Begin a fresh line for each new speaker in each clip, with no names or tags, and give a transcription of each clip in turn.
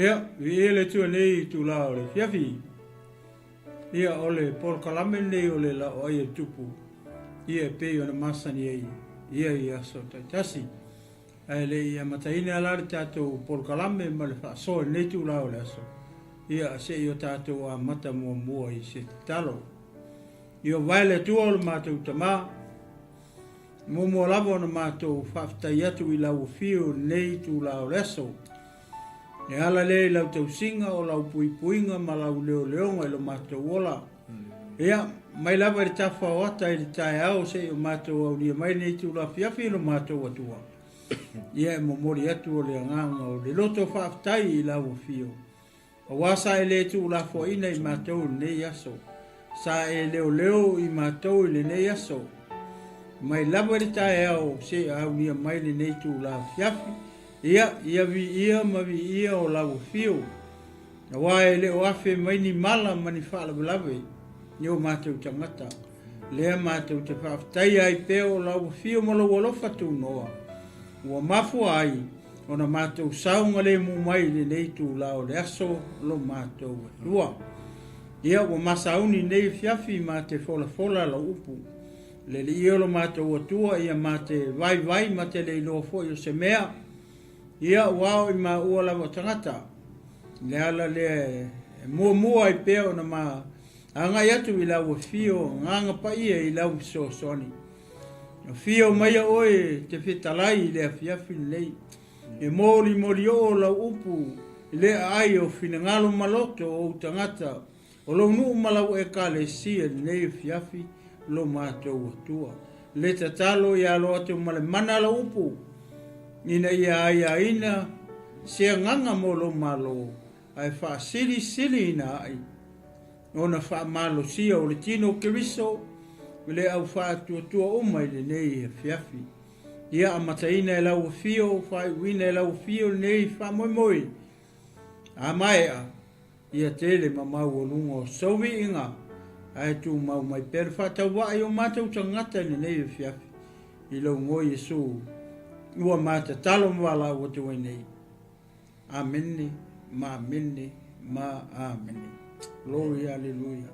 Ia, le tua nei tu la ole fiafi. Ia ole por kalame nei ole la o ia tupu. Ia pe ona masani ai. Ia so tasi. Ai le ia mataina ala tato por kalame ma le fa so nei tu la ole so. Ia se io tato a mata mua i se talo. Ia vai le tua ole matou tama. Mo lavo na matou faftai atu i lau fio nei tu la ole so. E ala le lau tau singa o lau puipuinga ma lau leo leonga ilo mātou ola. Ea, mai lava i tafa o ata i tae au se o mātou au nia mai nei tu la fiafi ilo mātou atua. Ia e momori atu o le anganga o le loto whaaftai i lau fio. O wasa e le tu la fo ina i mātou nei aso. Sa e leo i mātou i le nei aso. Mai lava i tae au se au nia mai le nei tu la fiafi. Ia ma vi ia o lau fio. Na wae le o afe mai ni mala mani whaala balawe. Ni o mātou tangata. Lea mātou te whaaftai ai pe o lau fio mo lau alofa tu noa. Ua mafu ai. O na mātou saunga le mu mai le nei tu lau le aso lo mātou lua. Ia ua masauni nei fiafi ma te fola la upu. Le li ia lo mātou atua ia ma te vai ma te le ilo fo yo se mea. Ia wao i ma ua lava tangata. Le ala le mua i peo na ma angai atu i lau fio nganga pa ia i lau so soni. Fio mai oe te whitalai i le fiafi lei. E mori o lau upu le ai o fina ngalo maloto o tangata. O lau nuu malau e ka le sia nei fiafi lo mātou atua. Le tatalo i alo atu male mana lau upu. Ina ia ina se nganga molo malo ai fa sili ina ai ona fa malo sia o le tino keriso le au fa tu o mai le nei fiafi ia amataina e lau fio fa wina e lau fio nei fa moi a mai ia tele mama o lungo sowi inga ai tu mau mai per fa ta wa yo mata utangata le nei fiafi i lo ngo yesu ua mata talo mwala ua te wainei. Amene, ma amene. Glory, hallelujah.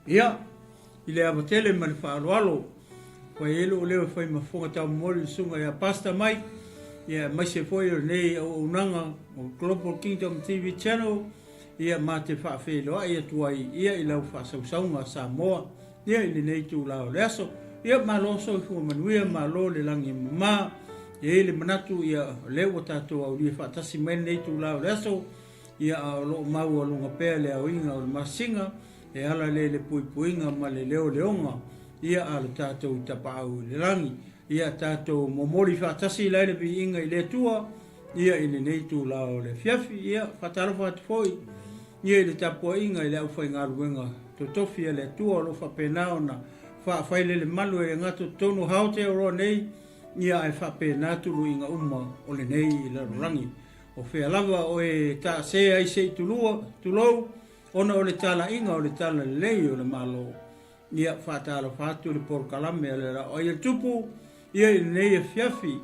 Ia, ile abatele mani whaaloalo. Wai elo o leo whai mafonga tau mori sunga ia pasta mai. Ia mai se foi o nei o unanga o Global Kingdom TV channel. Ia ma te whaafeloa ia tuai ia i lau whaasausaunga Samoa. Ia ili nei tu lao leaso. Ia malo so fu manuia malo le langi ma e le manatu ia le o tato au li fatasi men nei tu lao leso ia lo mau o lunga pe le au inga o masinga e ala le puipuinga ma le leonga ia ala tato tapau le langi ia tato momori fatasi le bi inga i le tua ia i nei tu lao le fiafi ia fatalo fat foi ia le tapo inga i le au fai ngaruenga to tofia le tua lo fa penaona fa faile le malu e ngato tonu haute o nei ia e fa pe natulu inga umma o le nei la rangi o fe lava o e ta se ai se tulou ona o le tala inga o le tala lei o le malo ia fa tala fatu le por kalame le o ia tupu ia nei e fiafi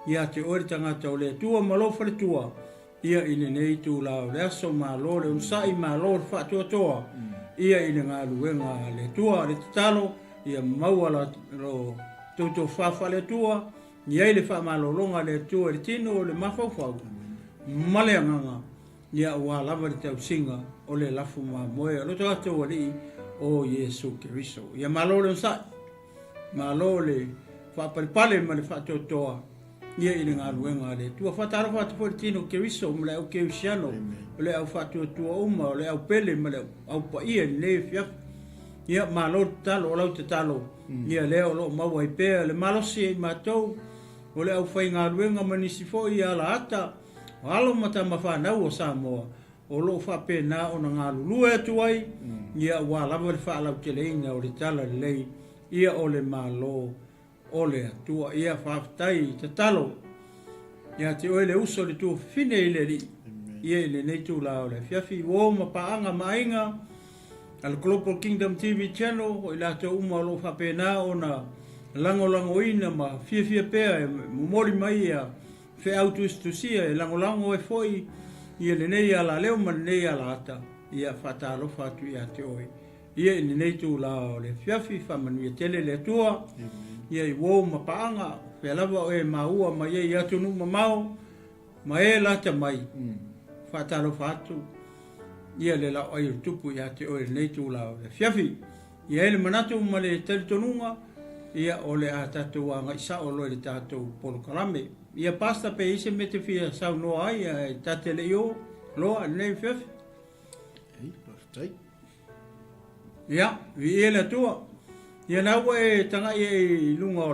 ia te ori tangata o le tua malo fa le tua ia i nei tu la o le aso malo le unsai malo fa toa ia i le ngaluenga le tua le talo ia mauala lo toto fafa le tua ia le fa malolonga le tua le tino le mafofau male nganga ia wa lava le tau singa o le lafu ma moe lo to to wali o Yesu Kristo ia malole sa malole fa pale ma le fa totoa ia i le ngaluenga le tua fa taro fa to tino Kristo mle o ke usiano le au fa tua uma le au pele ma le au pa ia le fia ia malo talo o te talo ia leo lo mau ai pe le malo si matou o le au fai ngaluenga manisi fo ia la ata alo mata mafana o Samoa o lo fa pe na o nga lulu e tuai ia wa la va fa la teleinga o le tala lei ia o le malo o le tua ia fa tai te talo ia te o le uso le tu fine ile li ia le nei tu la o le fiafi wo ma paanga mainga al Global Kingdom TV channel o ila te uma lo fa pe na ona lango ina ma fia pe mori mai ia fe autustusia e langolango e foi ia le nei ala leo ma nei ala ata ia fatalofa atu ia te oi ia i nei tu la o le fiafi famanu ia tele le tua ia i wou ma paanga fe lava o e maua ma ia i atu nu mamao ma e lata mai fatalofa atu ia le la oi tupu ia te oi nei tu la o le fiafi ia ele manatu ma le teritonunga ia o le a tatou anga isa o lo le tatou polokalame ia pasta pe ise me te fia sau noa ai e tate le io loa nei fiafi ia vi ele tua ia naua e tanga e lunga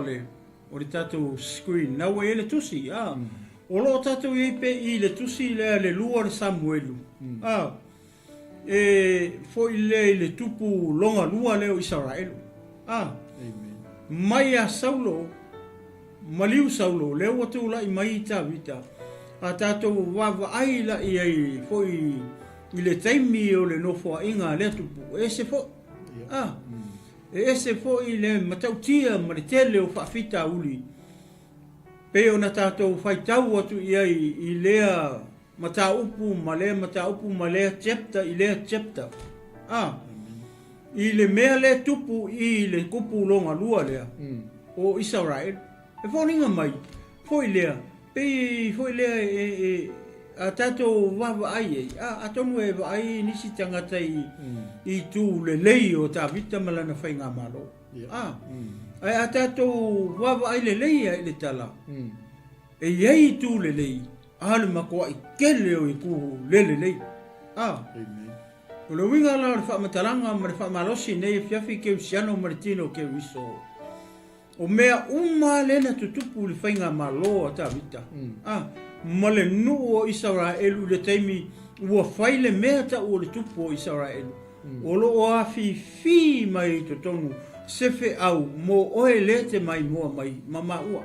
o le tatou screen naua ele tusi o lo tatou i pe i le tusi le lua le Samuelu e foi le tupu longa lua leo Israel mai a Saulo maliu Saulo leo atu la i mai ta vita a tatou wava ai la i ai foi i le taimi o le nofo inga le tupu e se fo e se fo i le matautia ma le tele o whaafita uli pe o na tatou whaitau atu i ai i lea mataupu ma lea chapter i lea chapter i le mea le tupu i le kupu longa lua lea o Israel e fōninga mai foi lea pe foi lea a tatou wawa ai a tonu e wa ai nisi tangata i tu le lei o ta vita malana whainga malo a tatou wawa ai le lei ai le tala e iei tu le lei ale makoa i kele o i ku le lei o le winga la le whaamatalanga ma le whaamalosi nei fiafi ke usiano maritino ke wiso o mea lena tutupu le whainga malo a ta vita ma le nuu o Israelu le taimi ua whai le mea ta ua le tupu o Israelu o lo o afi mai to tonu sefe au mo oe le te mai moa mai mama ua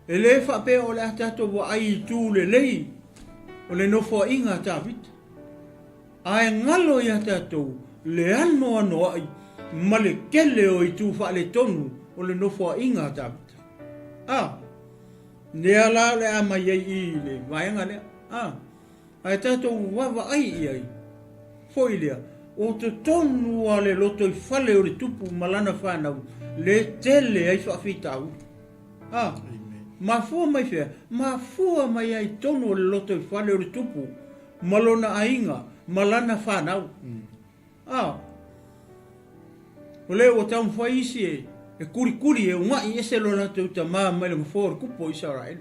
e le whape o le atato wa ai tu le lei o le nofo inga ta vita ai ngalo ia tatou le ano ai ma le kele o i tu wha le tonu o le nofo inga ta vita ne ala le ama iei i le vaenga lea ai tatou wawa ai ai foi lea o te tonu a le loto i fale o le tupu malana whanau le tele ai whaafitau mafua mai fea mafua mai ai tonu o le loto i fale o le tupu malona ainga malana whanau o le o tau mwhaisi e kuri e ungai ese lo na te uta maa mai le mawhore kupo Israel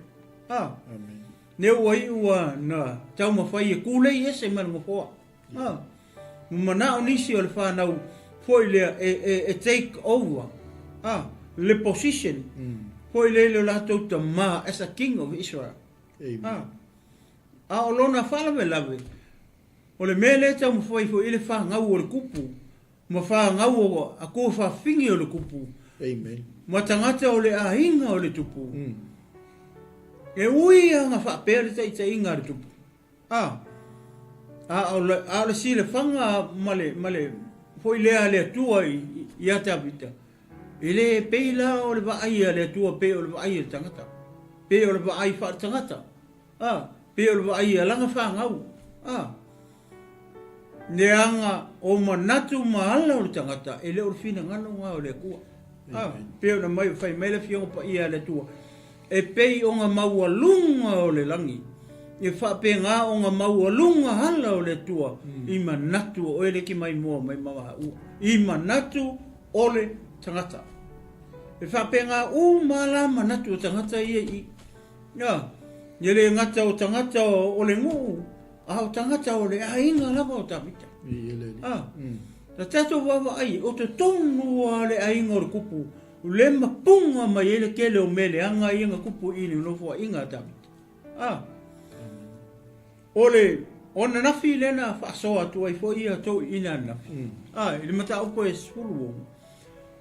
ne ua i ua na tau mawhai e kulei ese mai le mawhore mana o nisi o le whanau foi lea e take over le position foi le la te uta maa as a king of Israel o lona whalawe lawe o le mele tau mawhai foi le whangau o le kupu ma whangau a ko whawhingi o le kupu ma tangata o le ahinga o le tupu e ui anga whapere ta inga le tupu a le si le whanga male foi lea le atua i ata vita e le peila o le vaai le atua pe o le vaai le tangata pe o le vaai wha tangata pe o le vaai langa whangau ne anga o manatu maala o le tangata e le o fina ngano ngā o le kua peo na mai fai mai le fionga pa ia le tua e pei o ngā maua lunga o le langi e wha pe ngā o ngā maua lunga hala o le tua i manatu o ele ki mai mua mai mawaha ua i manatu o le tangata e wha pe ngā mala manatu o tangata ia i ia le ngata o tangata o le ngu a o tangata o le ainga lava o tamita ta tato wawa ai o te tonu a le ainga o le kupu le mapunga mai ele kele o mele anga i nga kupu ili unofua inga tamita ole ona nafi lena whaasoa tu ai fo ia tau ina nafi ili mata upo e suru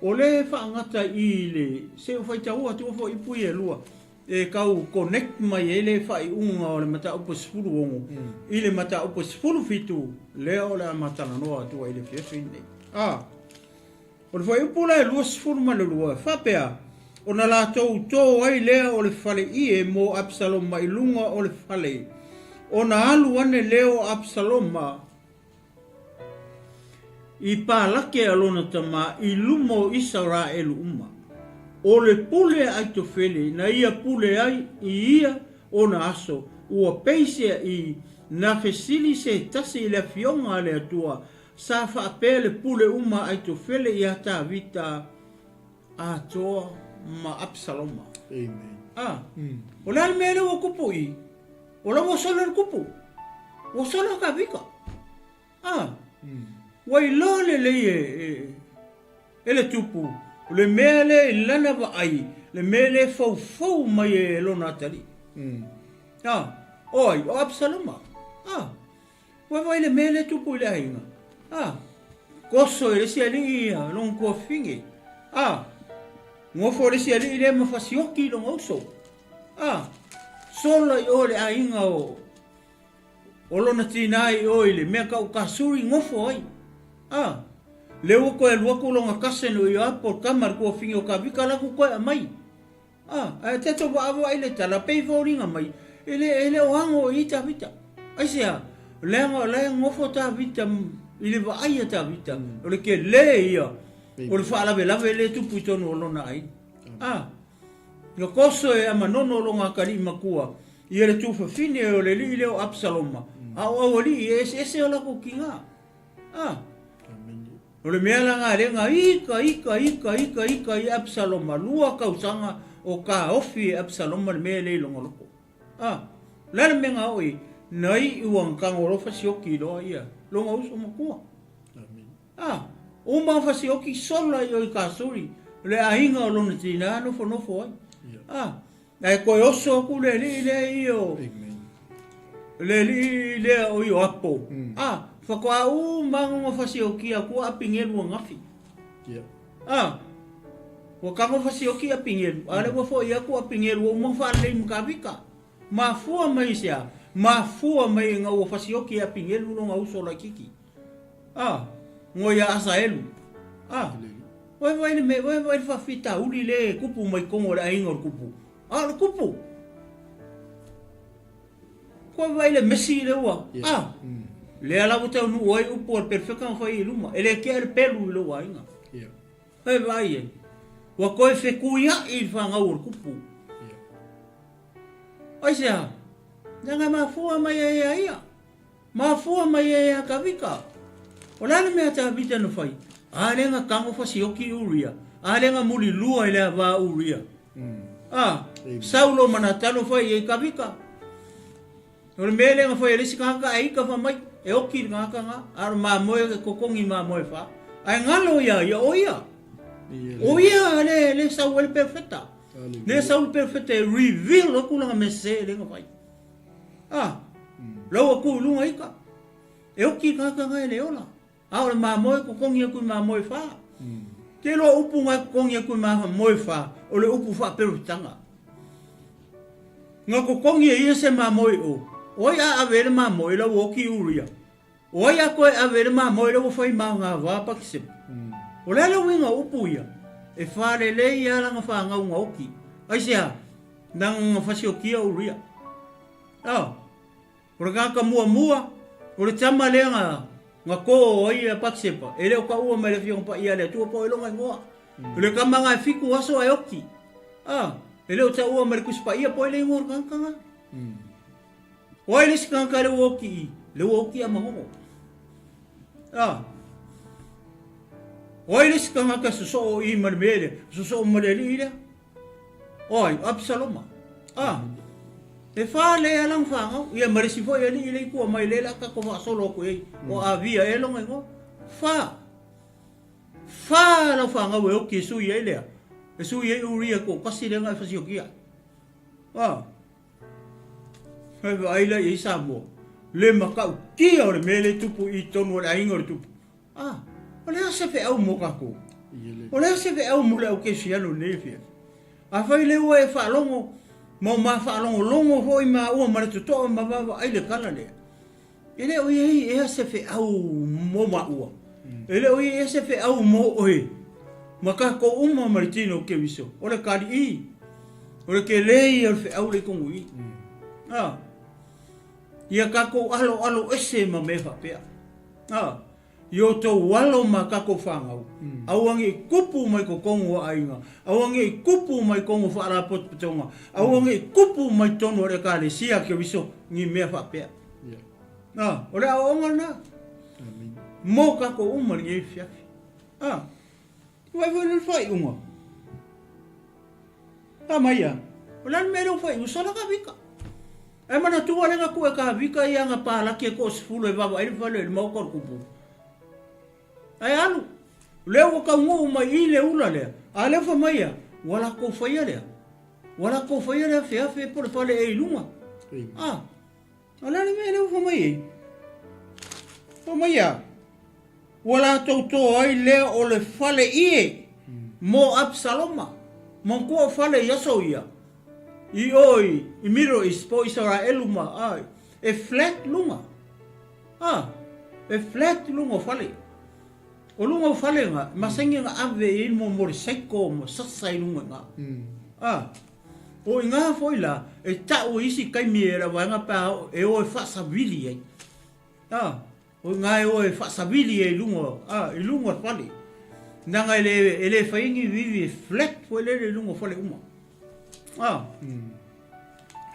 o le whaangata i le se o whaitahua tu fo ipui e lua e kau connect mai ele whai unga o le mata upo sifuru ongo i le mata upo sifuru fitu leo le matana noa tu ai le fiesine o le whai upo la e lua sifuru ma le lua whapea ona lātou tō ai lea o le whale ie mo Absalom mai lunga o le whale. Ona alu ane leo Absaloma i pālake alona tama i lumo Israelu uma. O le pule ai to whele, na ia pule ai i ia o na aso, ua peisea i na fesili se tasi i le fionga le atua, sa whaapea le pule uma ai to whele i ata vita a toa ma Absaloma.
Amen.
O le mele o kupu i, o la wasala le kupu, wasala ka vika. Wai lole le ele tupu, le mele lana wa ai, le mele fau mai e lona tali. Oi, o Absaloma. Wai le mele tupu le ainga. Koso e si ali ia, long ko fingi. Ngofo le si ali le mafasioki long oso. Sola i ole ainga o lona tinai o ile, mea ka ukasuri ngofo ai. Leo ko el wako longa kaseno i apo kamar ko fingi o ka vika laku koe a mai. Te to wa awa ile tala pei fauringa mai. Ele o hango i ta vita. Ai sea, le ngofo ta vita, ile wa aia ta vita. O le ke le ia. O le whaalawe lawe le tupu i tonu o lona ai. Nga koso e ama nono longa kari makua. I ele tufa fine o le li leo Absaloma. Au li ese o lako ki ngā. O le mea langa renga ika i Absaloma. Lua kausanga o ka ofi e Absaloma le mea lei longa loko. Lana menga oi, nai uang kangorofa sioki loa ia. Longa uso makua. O maa fasioki sola i oi kasuri. Le ainga o lona tina nofo ai. Ai koe oso aku le i o. Le o i o apo. Whakua mango fasioki aku a pingelu ngafi. Wa kango fasioki a pingelu. Ale wa fo i aku a pingelu o mawhale mkavika. Mafua mai sea. Mafua mai nga o fasioki a pingelu longa uso la kiki. Ngoia asa elu. Wai le whawhita uri le kupu mai kongo le ainga o kupu. Le kupu. Wai le mesi le ua. Le ala wata unu oi upo al perfeka mwhai iluma. Ele kia le pelu le ua inga. Vai e. Wa koe whekuia i whangau o kupu. Ai sea. Nanga mafua mai e ia. Mafua mai e kavika. O lana mea ta vita no whai. Alenga kango fasioki uria. Alenga muli lua ile va uria. Saulo manatano fai e kavika. Ore mele nga fai lesi kanga ai ka fa mai. E oki nga kanga ar ma moe kokongi ma moe fa. Ai ngalo ya oia. Oia le saul perfetta. Le saul perfetta reveal o kula mese le nga fai. Lo ku lunga ika. E oki nga kanga ele ola. Aore ma moe ko kongi aku ma moe fa. Te lo upu nga kongi aku ma moe fa. O le upu fa peru tanga. Nga ko kongi e se ma moe o. Oia avere ma moe la woki uria. Oia koe avere ma moe la wofai ma nga wa pakisip. O le la winga upu ia. E fa le le ia la nga fa nga unga oki. Ai sea. Nang fasi okia uria. Ora ka mua. Ora tama le nga ko ia paksepa ele o ka ua mai le fiong pa ia le tu po longa ngoa le ka manga fiku aso ai oki ele o ta ua mai kuspa ia po le ngor kanga o ele ska ka le oki a maho o ele ska ka so i marmele so marele oi Absaloma e fa le alang fa ia marisi fo ia ni le ku mai le la ka ko va solo ko e o avia e lo ngo fa la fa nga we ki su ye le e su ye uria ko kasi le nga fa si okia ai la i sa mo le maka ki o le mele tupu i tonu la ingor tupu o le se fe au mo ka ko o le se fe au mo le o ke si alo ne fi a fa le o e fa longo mo ma fa longo foi ma o ma to ma va ai le kala le ele o ye se fe au mo ma o ele o ye se fe au mo o Maka ko uma maritino ke viso. Ole kari I. Ole ke lei al fe au le kongu I. Ia kako alo ese ma mefa pea. Yo to walo ma kako whangau. Awangi kupu mai ko kongu a inga. Awangi kupu mai kongu whaara potpotonga. Awangi kupu mai tono re kare sia ke viso ngi mefa pea. Ole aonga na. Mo kako uma ngi fiafi. Vai vai fai uma. Maya. Ulan mero fai usala ka vika. E mana tua lenga ku ka vika ia nga pala ke ko sfulu e baba ele vale ele mau kor kupu. Ai alu. Leo ka ngu mai ile ula le. Ale fa maya. Wala ko fai le. Wala ko fai le fe por pale e luma. Ala ni mero fa mai. Fa maya. Wala toto ai le o le fale ie mo Absaloma mo ko fale yaso ia I oi I miro ispo isara eluma ai e flat lunga e flat lunga fale o lunga fale nga masengi nga ave il mo mor seko mo sasai lunga nga o inga foila e tau isi kai miera wanga pa e o fa sabili ai o ngai o e fasabili e lungo e lungo fale nanga ele faingi vivi flat foi le lungo fale uma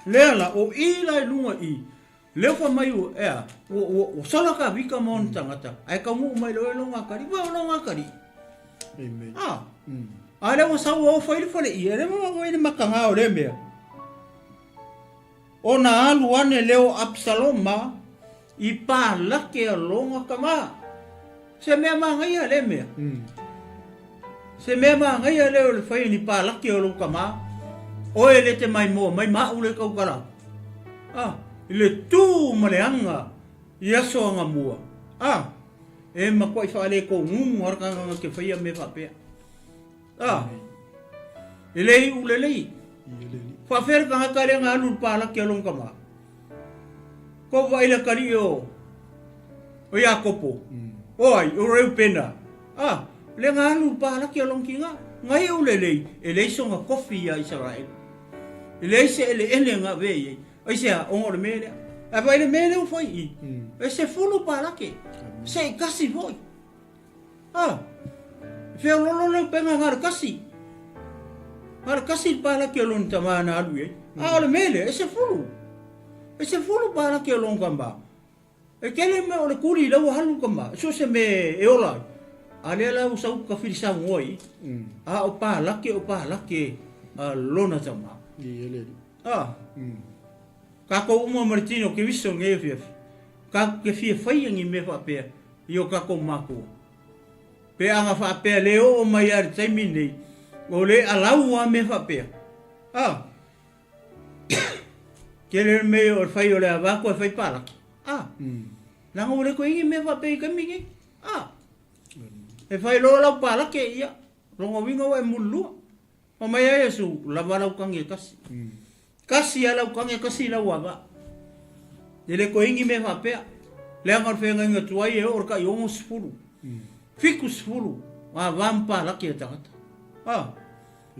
lela o ila e lungo I le fa mai o o sala ka vika mon tangata ai ka mu mai lo longa kari ba longa kari amen ale o sa o foi fale I ele mo o ele makanga o le me ona alu ane leo Absaloma I pa lake a longa kama. Se mea ngai a le mea. Se mea ngai a le o le whai ni pa lake a longa kama. O e le te mai mo, mai maa ule kaukara. Le tū maleanga I aso anga mua. E makwai whaale ko ngungu arakanga ke whaia me whapea. E lei ule lei. Whawhere ka haka le ngā alu pa lake a longa kama. Ko vaila kari o Iakopo. Oi, o reu pena. Le ngālu pāla ki along ki ngā. Ngai o lei, e lei songa kofi a Israel. E lei se ele ngā vei. Ai se a ongo le mele. A vai le mele o foi I. E se fulu pāla ke. Se kasi foi. Feo lolo le penga ngāra kasi. Ngāra kasi pāla ki along tamana alu e. Le mele, e se fulu. E se fulu para ke long kamba. E kele me o le kuri lau halu kamba. So se me e ola. Ale la u sau ka filisa ngoi. O pa lake lona tama. Ka ko uma martino ke viso nge fie. Ka ke fie fai ngi me fa pe. Io ka ko mako. Pe anga fa pe le o mai ar taimini. O le alau a me fa pe. Kele me o fai o le avako e fai palaki. Nanga ule ko ingi me fa pe kamingi. E fai lo la palaki ia. Rongo wingo e mulu. O mai ai su la bala ukangi kasi. Kasi ala ukangi kasi la waga. Ele ko ingi me fa pe. Le angar fe nga tuai e orka yongo sfulu. Fiku sfulu. Vam palaki e takata.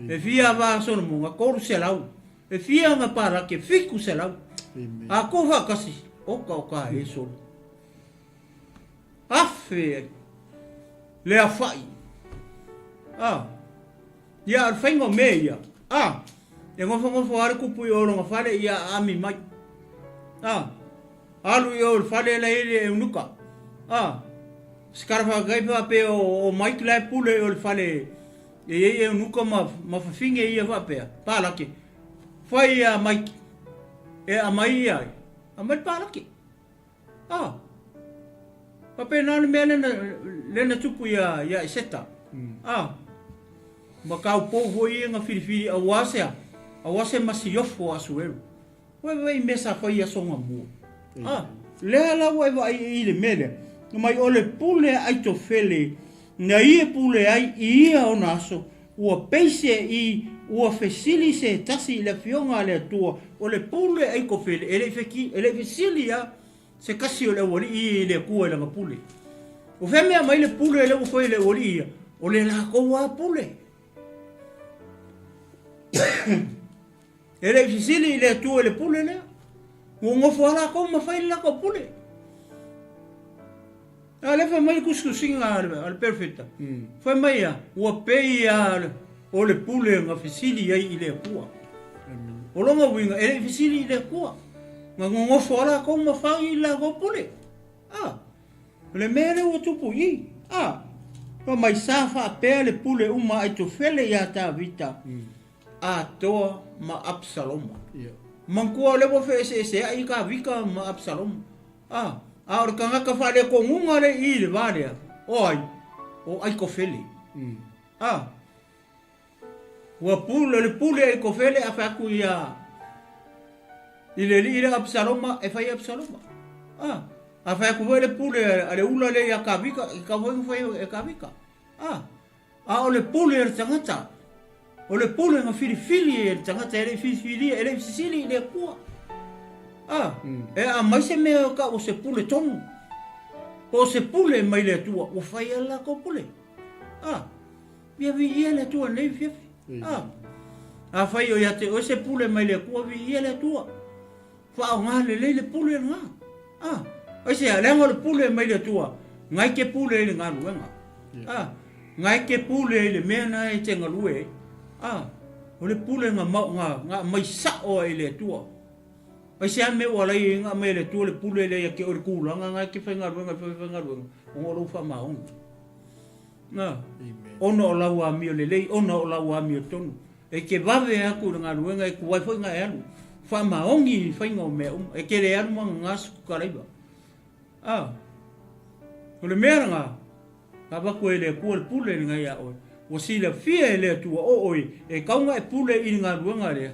E fia va sono munga koru se lau. E fia nga para ke fiku se lau. A koha kasi. Oka e solo. Afe. Le a fai. Ia ar whaingo me ia. E ngofo are kupu i oro nga whare ia ami mai. Alu i oro whare la ere e unuka. Skarafa gaipa pe o Mike lai pule i oro whare e unuka ma whawhinge ia whapea. Pālake. Whai a Mike. E a mai ai. A mai pālake. Pape nāne mea lena tupu ia i seta. Ma kau pōho i ngā whiriwhiri a wasea. A wasea masi yofo a sueru. Wai mesa whai a songa mua. Lea la wai i le mele. Mai ole pule ai to fele. Na ia pule ai i ia o naso. Ua peise i ua fesili se tasi le fionga le tua. Ole pule ai ko fele. Ele fesili ya. Se kasi o le wali i le kua le ngapule. O whemea mai le pule le ufoi le wali ia. o le la ko wa pule ele fisili le tu le pule le ngo fala ko ma fai la ko pule ale fa mai kuskusinga al perfecta fa mai ya o pe ya o le pule nga fisili ai ile kua o longa winga ele fisili ile kua nga ngo fala ko ma fai la ko pule le mere o tupu i pa mai safa pe le pule uma ai to fele ya ta vita toa ma Absalom mangkua le bo fe se ai ka vika ma Absalom o kanga ka fale ko ngunga le i le vale o ai ko fele wa le pule ai ko fele a fa ku ya ile Absalom e fa Absalom a fa ku le pule ale ula le ya ka vika ka vo fa e ka vika o le pule er tangata o le pule nga fili e tangata ele fili ele fisili le kua a mai se me ka o se pule tonu o se pule mai le tua o fai ala ko pule via vi ele tua nei fifi a fai o ya te o se pule mai le kua vi ele tua fa o nga le pule nga o se ale ngo le pule mai le tua ngai ke pule le nga luenga ngai ke pule le mena e te nga lue o le pule nga mai sa o ele tua o se me o la nga me le tua le pule le ke o kula nga ke fa nga luenga o lo fa ma on ono la wa mi le ono la wa mi tonu e ke vave aku nga luenga e ku wa fa nga elu fa ma ongi fa nga me e ke le anu nga su karaiba o le mera nga ka ko ele ku le pule nga ya o sila fia ele tua e kaunga e pule i nga luenga le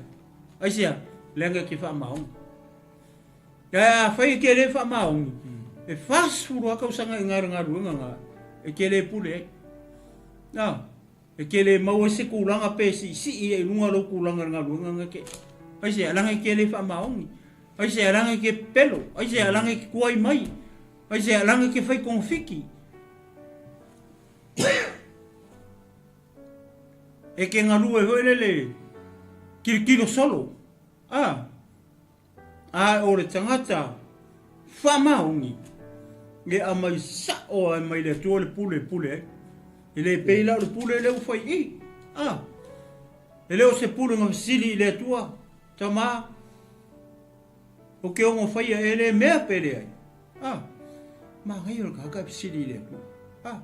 ai sia lenga ki fa maung ya fa ke le fa maung e fasu ro ka usanga nga luenga nga e ke le pule e ke le mau se kulanga pe si e lunga lo kulanga nga luenga nga ke ai sia langa ke le fa maung ai sia langa ke pelo ai sia langa ke kuai mai ai sia langa ke fai konfiki e ke ngalu e hoelele kirikiro solo o le tangata whamaungi e a mai sa o a mai le tua le pule e le peila o le pule le ufai i e leo se pule ngam sili le tua tama o ke ongo fai e le mea pere ai ma hai o kaka sili le tua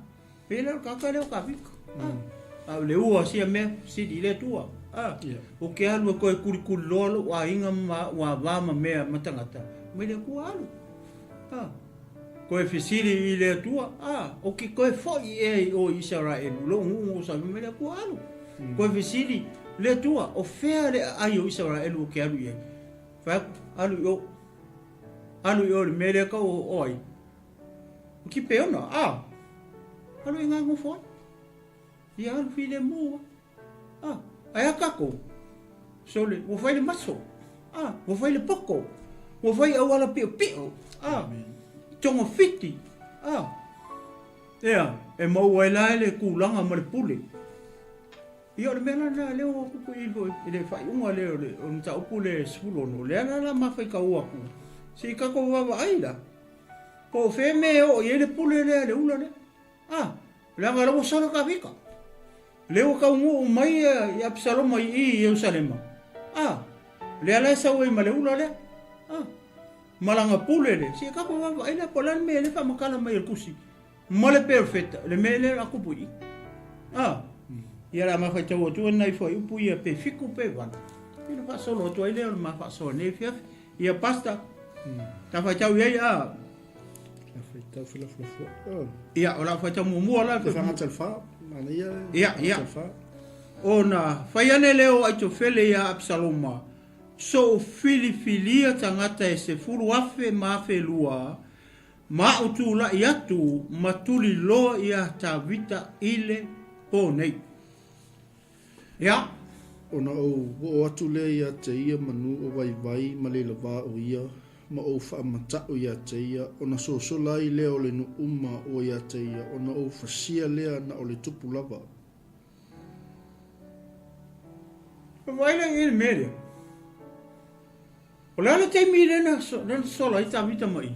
peila o kaka leo ka vika le ua sia me sidi le tua o ke alu ko e kuri lolo wa inga wa vama me matangata me le ku alu ko e fisili i le tua o ke ko e foi e o Israel lo ngu sa me le ku alu ko e fisili le tua o fea le ai o Israel o ke alu ye fa alu yo le me le ka o oi o ki pe ona alu inga ngu foi ia al file mua ai kako sole o fai le maso o fai le poko o fai au ala pio tongo fiti e mau ai la le kulanga ma le pule ia le mena na le o ku i le fai unga le o nta o pule spulo no le na ma fai ka ua ku si kako wa ai la po fe me o ye le pule le ula le la ngara o solo ka vika leo ka ungu mai i Absalom mai i Jerusalem le ala sa we male ula le malanga pule le si ka ko va ina polan me le fa makala mai kusi male perfect le me le aku pui ia la ma fa tau tu nai foi pui pe fiku pe van ina fa solo tu ile ma fa so ne fiaf ia pasta ta fa tau ia
Tá fila
ia ora fa tau mu ala
fa fa telfa
ia ona faiane leo ai to fele ia Absalom so filia tangata e se furu afe ma fe lua ma utula iatu matuli lo ia ta vita ile ponei ia
ona o atu le ia te ia manu o vai ma le lava o ia ma o whaamatau ia te ia, o na sosola i lea o le no uma o ia te ia, o na o whasia lea na o le tupu lava.
Waila i mere. O lana te mi rena sola i ta vita mai.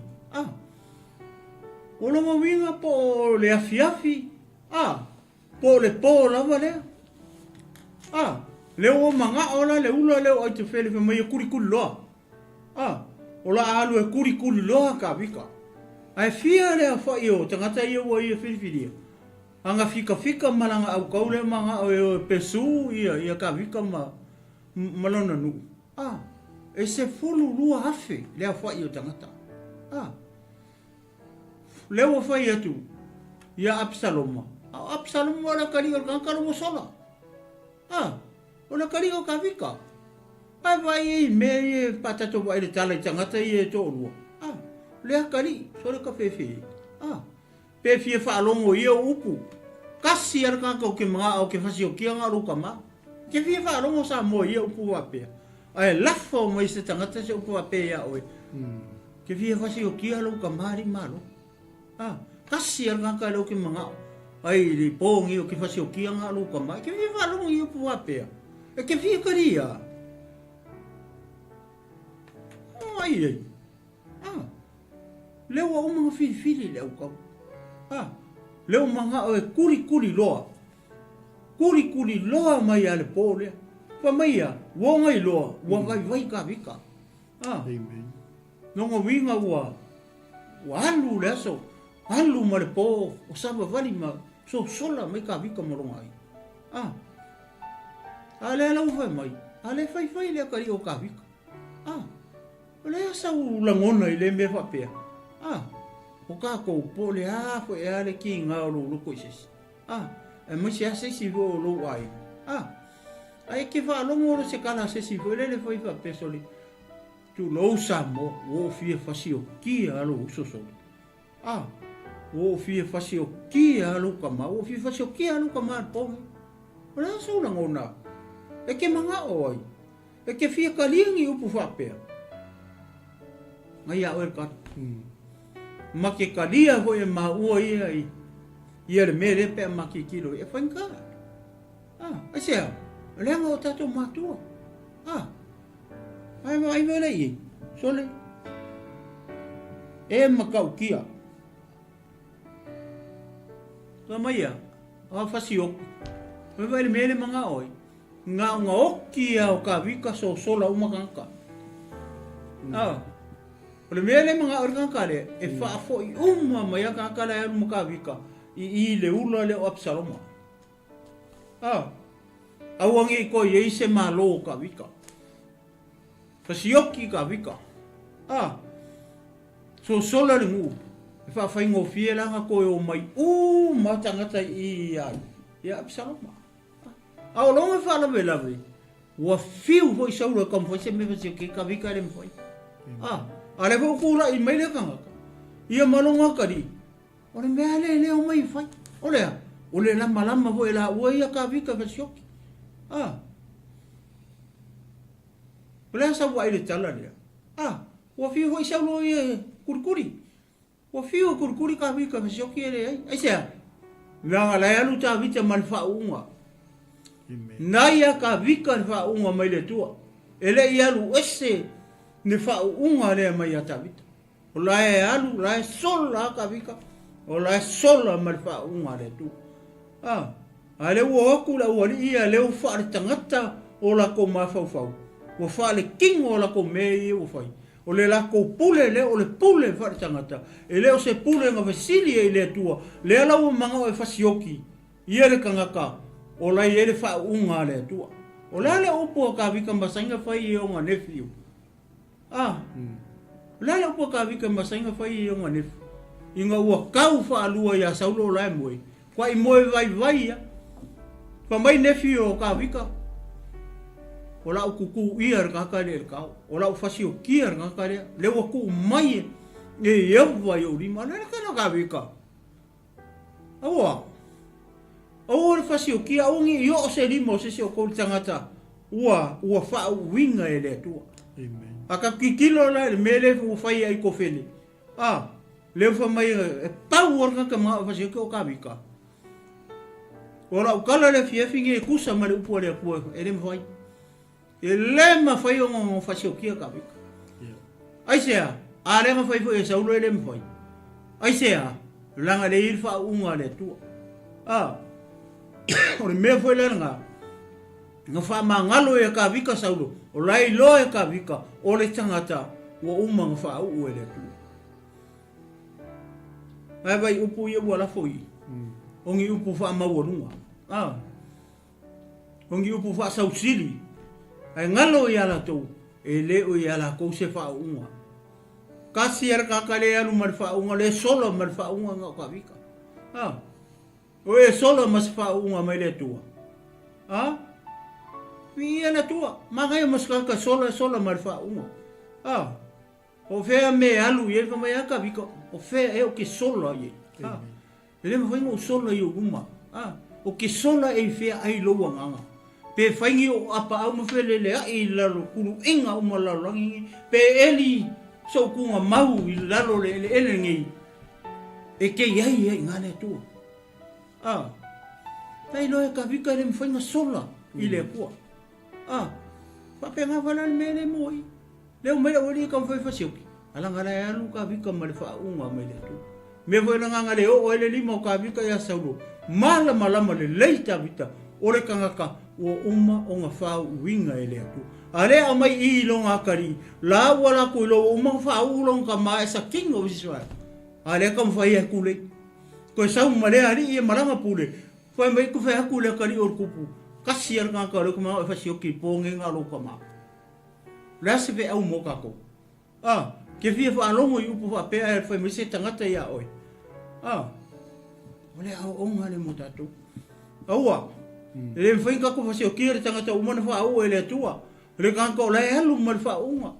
O la mawinga po le afiafi. Po le po lava lea. Leo o manga ola le ula leo ai te whele wha mai kuri kuri loa. O la alu e kuri kuri loa ka vika. Ai fia lea whai o tangata ia ua ia whiriwhiria. Anga fika malanga au kaule manga o pesu ia ka vika malona nu. E se fulu lua hafe lea whai o tangata. Leo o whai atu. Ia Absaloma. Absaloma wala kari o kankaro mo sola. O na kari o ka vika. Ai vai me patato vai le tala i tangata i e tō rua. Lea kari, sore ka whewhi. Pewhi e whaalongo i o upu. Kasi ar kaka o ke mga o ke whasi o kia ngā ruka mā. Ke whi e whaalongo sa mo i o upu wapea. Ai lafa o mai se tangata se upu wapea oe. Ke whi e whasi o kia ruka māri mālo. Kasi ar kaka o ke mga ai li pōngi o ke whasi o kia ngā ruka mā. Ke whi e whaalongo i o upu wapea. E ke whi e karia. Ai. Leo o mga whiri leo kau. Leo mga o e kuri loa. Kuri loa mai ale pōlea. Pa mai a, wongai loa, vai ka vika.
Amen.
Nonga winga ua alu lea so. Alu ma le pō, o saba vali ma, so sola mai ka vika moronga ai. Ale lau vai mai, ale fai lea kari o ka vika. Lea sau langona i le me whapea. O ka kou pole fo e ale ki ngā ro loko i sesi. E mai se a sesi ro lo ai. Ai ke whaalongo ora se kala sesi fo ele le fai whapea soli. Tu lo sa mo, o fie whasi o ki alo uso soli. O fie whasi o ki alo kama, o fie whasi o ki alo kama pongi. O lea sau langona. E ke manga o ai. E ke fie kaliangi upu whapea. Ngai au e kata. Ma ke kalia ho e maua ia i. Ia le mere pe ma ke kilo e whainka. A sea, leanga o tato matua. Ai vela i. Sole. E makau kia. Ka mai a. A whasi oku. Me vai le mere manga oi. Nga oki au ka vika so sola umakanka. O le mea le mga ori kankare, e whaafo i mai a kankare e alu maka vika i le ula le o Absaloma. Auangi i koi e se malo ka vika. Fasioki ka vika. So sola le ngu. E whaafai ngō fie langa koe o mai matangata i ai. I Absaloma. Au longa whaalawe lawe. Ua fiu hoi saura kam hoi se me fasioki ka vika le mwhoi. Ale ko kula i mai le kanga. Ia malonga kari. O le mea le o mai fai. O le lama ho e la ua ia ka vika ka sioki. O le asa wa ile tala lea. Ua fiu hoi saulo i kurikuri. Ua fiu kurikuri ka vika ka sioki ele ai. Ai sea. Nga la alu ta vita mal fa unga. Naya ka vika fa unga mai le tua. Ele i alu ese ne wha unga lea mai a tawita. O la e alu, la e sola ka vika. O la e sola mai wha unga lea tu. A le ua oku la ua li ia leo wha le tangata o la ko mawhau. O wha le king o la ko mei o whai. O le la ko pule le o le pule wha le tangata. E leo se pule nga vesili e lea tua. Lea lau manga o e whasioki. Ia le kangaka. O la i e le wha unga lea tua. O la le opo ka vika masainga whai e o nga nefiu. Lala upo ka vika masainga whai i onga nefu. Inga ua kau wha alua ia saulo lai moe. Kwa i moe vai ia. Kwa mai nefi o ka vika. O lau kuku ia raka le kau. O lau whasi o kia raka le. Lewa ku mai e ewa i o rima. Lala kana ka vika. Awa. O le whasi o kia ongi i o se rima o se se o kou tangata. Ua wha winga e le tua.
Amen.
Aka kikilo la mele fu fai ai ko fele. Le fa mai pau orga ka ma fa se ko ka bika. Ora o kala le fiefinge kusa ma le upo le pu ele mai. Ele ma fai o mo fa se o kia ka bika. Ai sea, a le ma fai fo e sa ulo ele mai. Ai sea, langa le ir fa unga le tu. O le me foi le nga. Nga fa mangalo e ka bika sa ulo. O lai lo e ka bika o le tangata wa umang fa u ele tu. Ai vai upu ia wala foi. Ongi upu fa mawonunga. Ongi upu fa sausili. Ai ngalo ia la tu. E le o ia la ko se fa unga. Kasi ar ka kale anu mar fa unga le solo mar fa unga nga ka bika. O e solo mas fa unga mai le tua. Ia na tua. Magai mas ka solo mar fa unga. O fea me alu ye fa mai ka bika. O fea e o ke solo ye. Ele me foi o solo ye uma. O ke solo e fea ai lo nganga. Pe faingi o apa au mo fele le ai lalo kuru inga uma lalo ngi. Pe eli so kunga mau i lalo le ele ngi. E ke yai ye ngane tu. Tai lo e ka bika le me foi nga sola i le kua. Pa pe nga vala me le moi. Le o me o ni ka foi fa sioki. Ala ngala ya lu ka bika ma le fa unga me le tu. Me foi na nga le o ele lima ka bika ya saulo. Mala malama le leita bita. Ore kangaka o uma o nga fa winga ele tu. Ale a mai I longa kari. La wala ko lo uma fa ulong ka ma sa king of Israel. Ale kam fa ya kule. Ko sa male ali e malanga pule. Foi mai ko fa kule kari or kupu. Kasiar nga ka lo ko ma fa sioki ponge nga lo ka ma. La se ve au mo ka ko. Ke fia fa alongo I upu fa pe ai foi mai se tangata ya oi. Ole au onga le mo tatu. Aua. Le foi ka ko fa sioki re tangata umana fa au ele tua. Le kan ko le alu mal fa unga.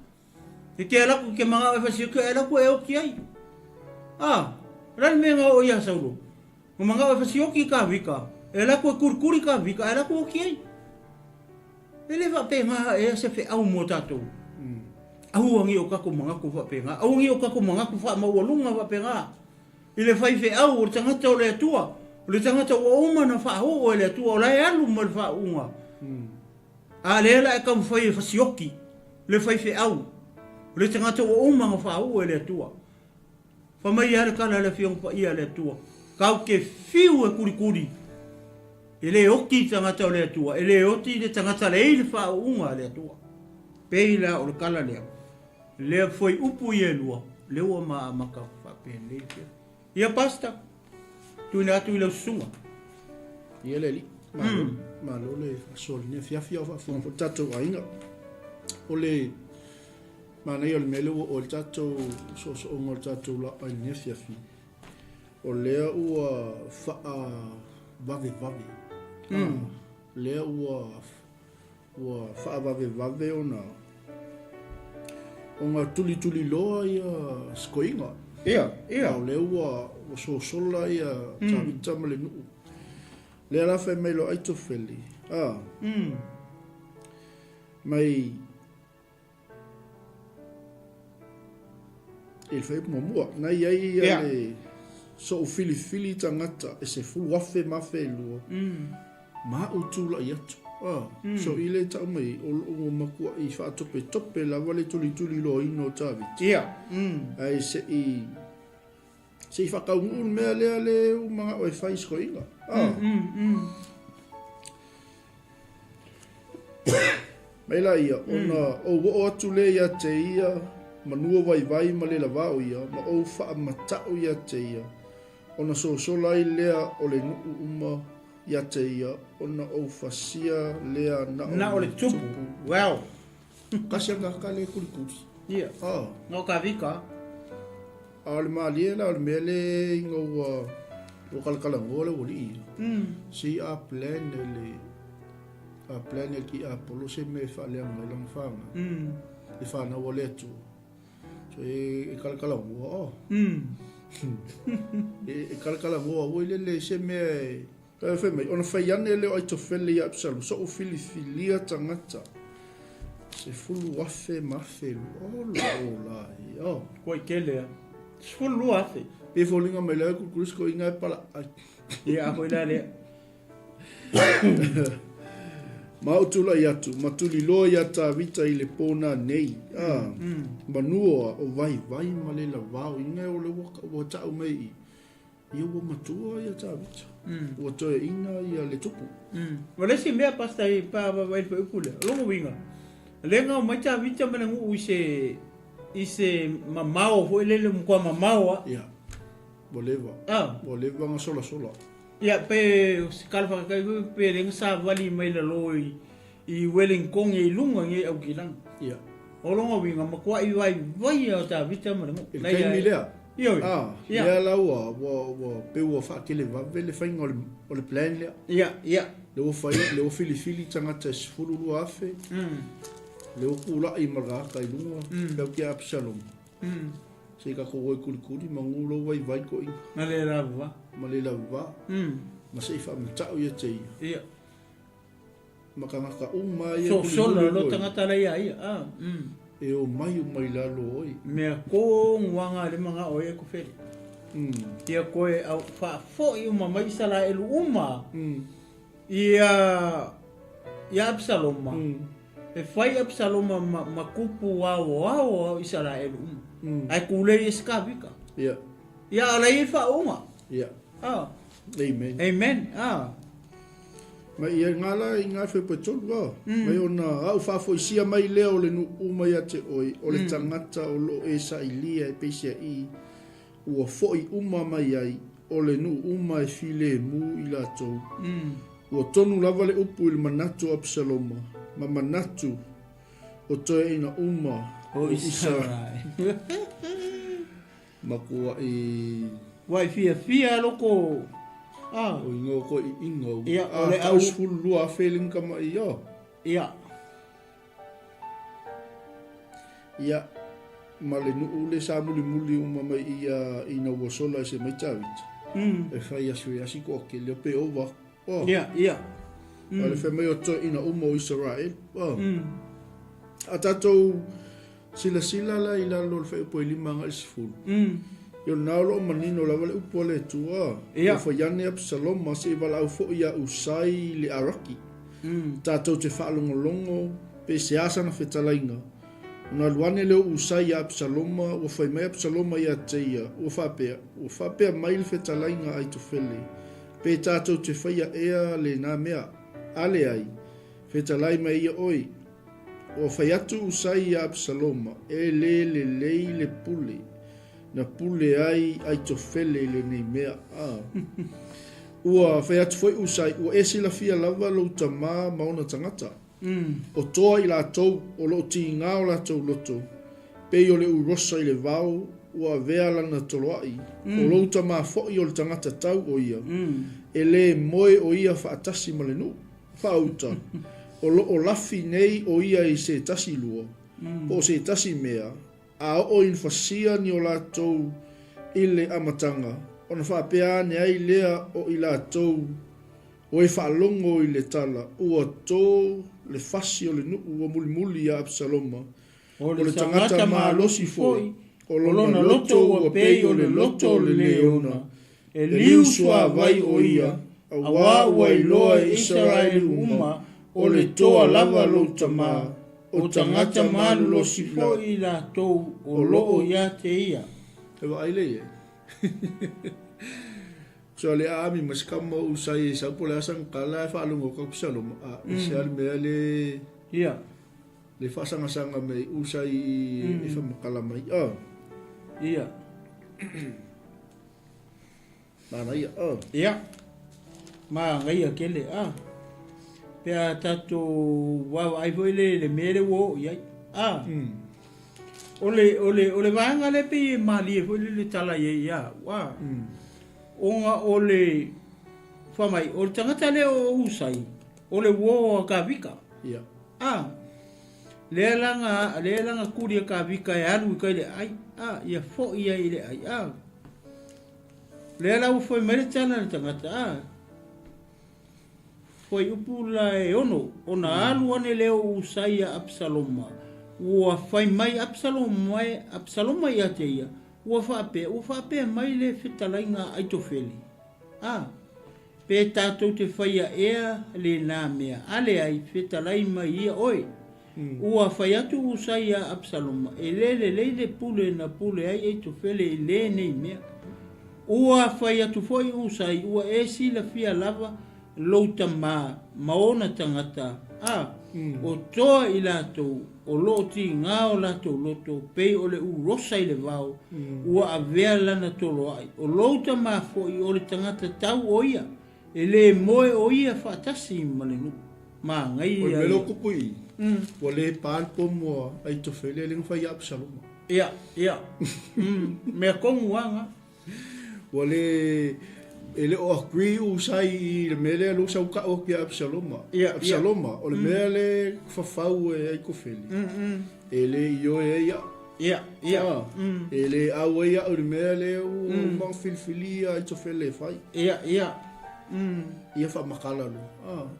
E ke ala ko ke manga fa sioki ala ko e o ki ai. Ran me nga o ya saulo. Mo manga fa sioki ka vika. Ela ko kurkuri ka vika ala ko ki ai. Ele va pe nga e se fe au mo tatu. Au ngi o ka ko manga ko fa pe nga. Au ngi o ka ko manga ko fa ma wolunga va pe nga. Ile fai fe au o tangata o le tua. Le tangata o uma na fa o le tua o la alu mal fa unga. Ale la e kam fai fa sioki. Le fai fe au. Le tangata o uma na fa o le tua. Fa mai ar kala le fiong pa ia le tua. Kau ke fiu e kuri. Ele oki tangata o le tua. Ele oti le tangata le il fa unga le tua. Peila o le kala le. Le foi upu ye lua. Le o ma maka fa pe le. Ia pasta. Tu na tu le sunga.
Ia le li. Malo le sol ne fia fa fo tato ainga. Ole mana yo le melo o tato so ngol tato la ai ne fia. Ole o fa vave. Le o fa vave ona. Onga tuli loa ia skoinga.
Ia.
Le o sola ia tama le nu. Le ala fe mai lo ai to feli. Mai il fe mo na ia le so fili tangata e se fu wafe mafe lu. Ma utula ia. So ile ta mai o makua I fa tope la vale tuli lo ino tavi.
Ia.
Ai se fa ka un me ale o mga o fa isko inga. Mai la ia ona o atu le ia te ia manua vai ma le lava o ia ma o fa mata o ia te ia. Ona so lai lea o le uma ia te ia ona o fasia lea
na o le tupu. Wow.
Kasi nga ka le kuri.
Ia. No ka vika.
Al mali la mele ngo o kala ngole woli. Si a plan ki a polo se me fa le ngolong fanga. E fa na wole tu. So e kala ngo. E kala ngo o le se me fe me ona fa yane le o to fele ya absolu so o filia tangata. Se fulu afe mafe ola ia.
Ko kele. Sfulu afe.
Pe folinga mai la kukusko inga pala.
Ia ko ila le.
Mautula iatu, matuli loa iata vita i le pona nei. Manua o vai malela vau, inga o le waka o tau mei. Ia o matua iata vita. O toe ina ia le tupu.
Wale si mea pasta i pa vai pa ukule. Longo winga. Lenga o maita vita mana ngu ise mamao fo lele mkwa mamao.
Ia. Boleva. Boleva nga sola.
Ia pe kalfa kai pe ring sa vali mai la loi I Wellington I lunga nge au kilang.
Ia.
O longa winga makwa I vai o ta vita mana ngu.
Lai milea.
Ia.
Ia la wa pe wa fa kele va vele fainga o le plan lea.
Ia.
Le o fili tangata sfulu lu afe. Le o kula I maraka I lunga. Pe o kia Absalom. Se ka ko kuli mangulo vai ko I.
Malela va.
Ma se fa mtau ia te
ia.
Makanga uma ia
so lo tangata la ia.
E o mai la lo oi.
Me ko wanga le manga o e ko feli. Ia ko e au fa fo I uma mai sala el uma. Ia Absalom. E fai Absalom makupu wa isala el uma. Ai kule iskavika.
Ia.
Ia ala I fa uma.
Ia. Amen. Ma ia ngala I ngā whai pacholu wā. Mai ona au whawhoisia mai leo le nu umai ate oi. O le tangata o lo e sa I lia e peisia I. Ua foi uma mai ai. O le nu umai file mu I lātou. Ua tonu lava le upu I le manatu Absaloma. Ma manatu o toe ina uma
o Israel.
Ma kua I...
Wai fia loko.
O ingo ko I ingo.
Ia, ole
au sfulu lua feeling kama I ia.
Ia.
Ia. Ma le nuu le sa muli uma mai ia ina wasola se mai tawit. E fai asi ko ke le pe over.
Ia.
Ale fe mai o to ina uma o Israel. A tatou sila la ila lo fe po lima ngal sfulu. Yo nalo manino la wale upole tua. O fayane Absalom ma se wala au fo ia usai le araki. Tatou te whaalongolongo pe se asa na whetalainga. Una luane leo usai Absaloma o fai mai Absaloma ia teia. O whapea mai le whetalainga ai tufele. Pe tatou te whaia ea le nā mea ale ai. Whetalai mai ia oi. O fai atu usai Absaloma e le pule. Na pule ai tofele le nei mea ua fai atu foi usai ua esi la fia lava lo tama mauna tangata o toa I lātou o lo ti ngā o lātou loto pei o le urosa I le vau ua vea lana toloai o lo tama foi o le tangata tau o ia e le moe o ia whaatasi ma le nu whauta o lafi nei o ia I se tasi lua o se tasi mea a o in fasia ni o lātou I le amatanga. Ona whapea ne ai lea o I lātou o e whaalongo I le tala. Ua tō le fasi o le nuu o muli a Absaloma.
O le tangata ma losi foi. O lona loto ua pei o le loto le leona. E liu sua vai o ia. A wā ua I loa Israel uma. O le toa lava lo tamaa. O tangata malo si foi la tou o loo ia te ia.
E wa aile e. So le ami mas kama usai sa pole asang kala e whaalungo ka Absalom. Se ale mea le...
Ia.
Le whasanga me usai e whamakala mai.
Ia.
Mana ia.
Ia. Ma ngai a kele. Pea tato wau ai foi le mere wo ia ole vanga le pe mali foi le tala ia wa onga ole famai o tangata le o usai ole wo ka vika
ia
le langa kuri ka vika e alu ka le ai ia fo ia ile ai le la foi mere tana tangata foi upula e ono ona alu ane leo usaia Absaloma ua fai mai Absaloma ia te ia ua whaapea mai le whetalainga Aitofeli pe tātou te whaia ea le nā mea ale ai whetalai mai ia oe ua whai atu usaia Absaloma e le pule na pule ai Aitofeli e le nei mea ua whai atu foi usai ua e sila fia lava louta maona tangata o toa i lātou o loo ti ngā o lātou loto pei o le urosa i le vau ua avea lana tolo ai o louta foi o le tangata tau o ia e le moe o ia whaatasi ma le nuku ma ngai
o le melo kupui o le pālpo mua Aitofeli e le ngwhai Absaloma
ia mea kongu anga
o le ele o agri usai le mele lo sa ka o ki Absaloma o le mele fafau e Aitofeli ele io e ia ele au ia o le mele o mang filfilia Aitofeli fai ia fa makala lo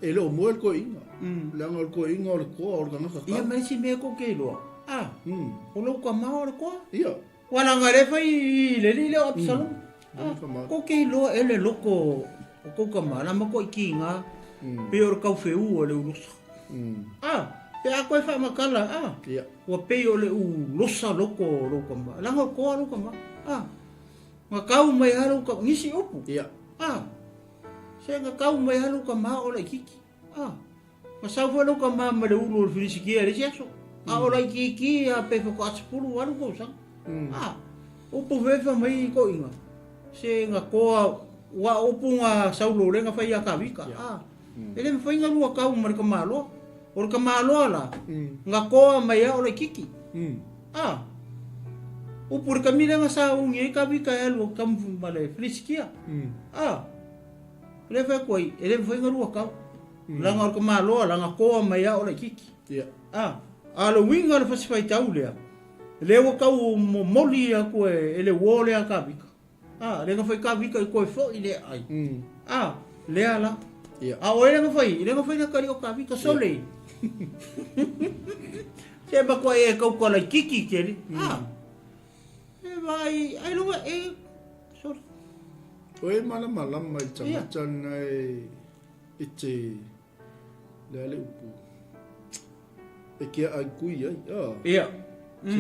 ele o mo ko inga la ngol ko inga o le ko o ngana ka
ia mai si me ko ke lo o lo ka ma o ko
ia
wala ngare fai le Absaloma ko ke lo ele loko ko ka mala ma ko kinga pe or ka feu o le urusa pe a ko fa makala o pe o le urusa loko ma la ko loko ma ma ka u mai haru ka ngisi opu se nga ka u mai haru ka ma o le kiki ma sa fo loko ma le ulu le fisiki le seso o le kiki a pe ko atspulu waru ko sa o po vefa mai ko inga se nga koa wa opunga saulo le nga fai akavika ele fai nga lua ka umar ka malo or ka malo la nga koa mai o le kiki o por ka mira nga sa ungi ka vika elo kam male friskia le fa koi ele fai nga lua ka la nga ka malo la nga koa mai o le kiki alo winga le fai taulea le wo ka moli ko ele wole akavika le nga fai ka vika I koe fo I le ai le ala o ele nga fai na kari o ka vika sole se ba koe e kau kola kiki keri e vai ai lunga sorry
o e mala mai tangata e te le ale upu e kia ai kui ai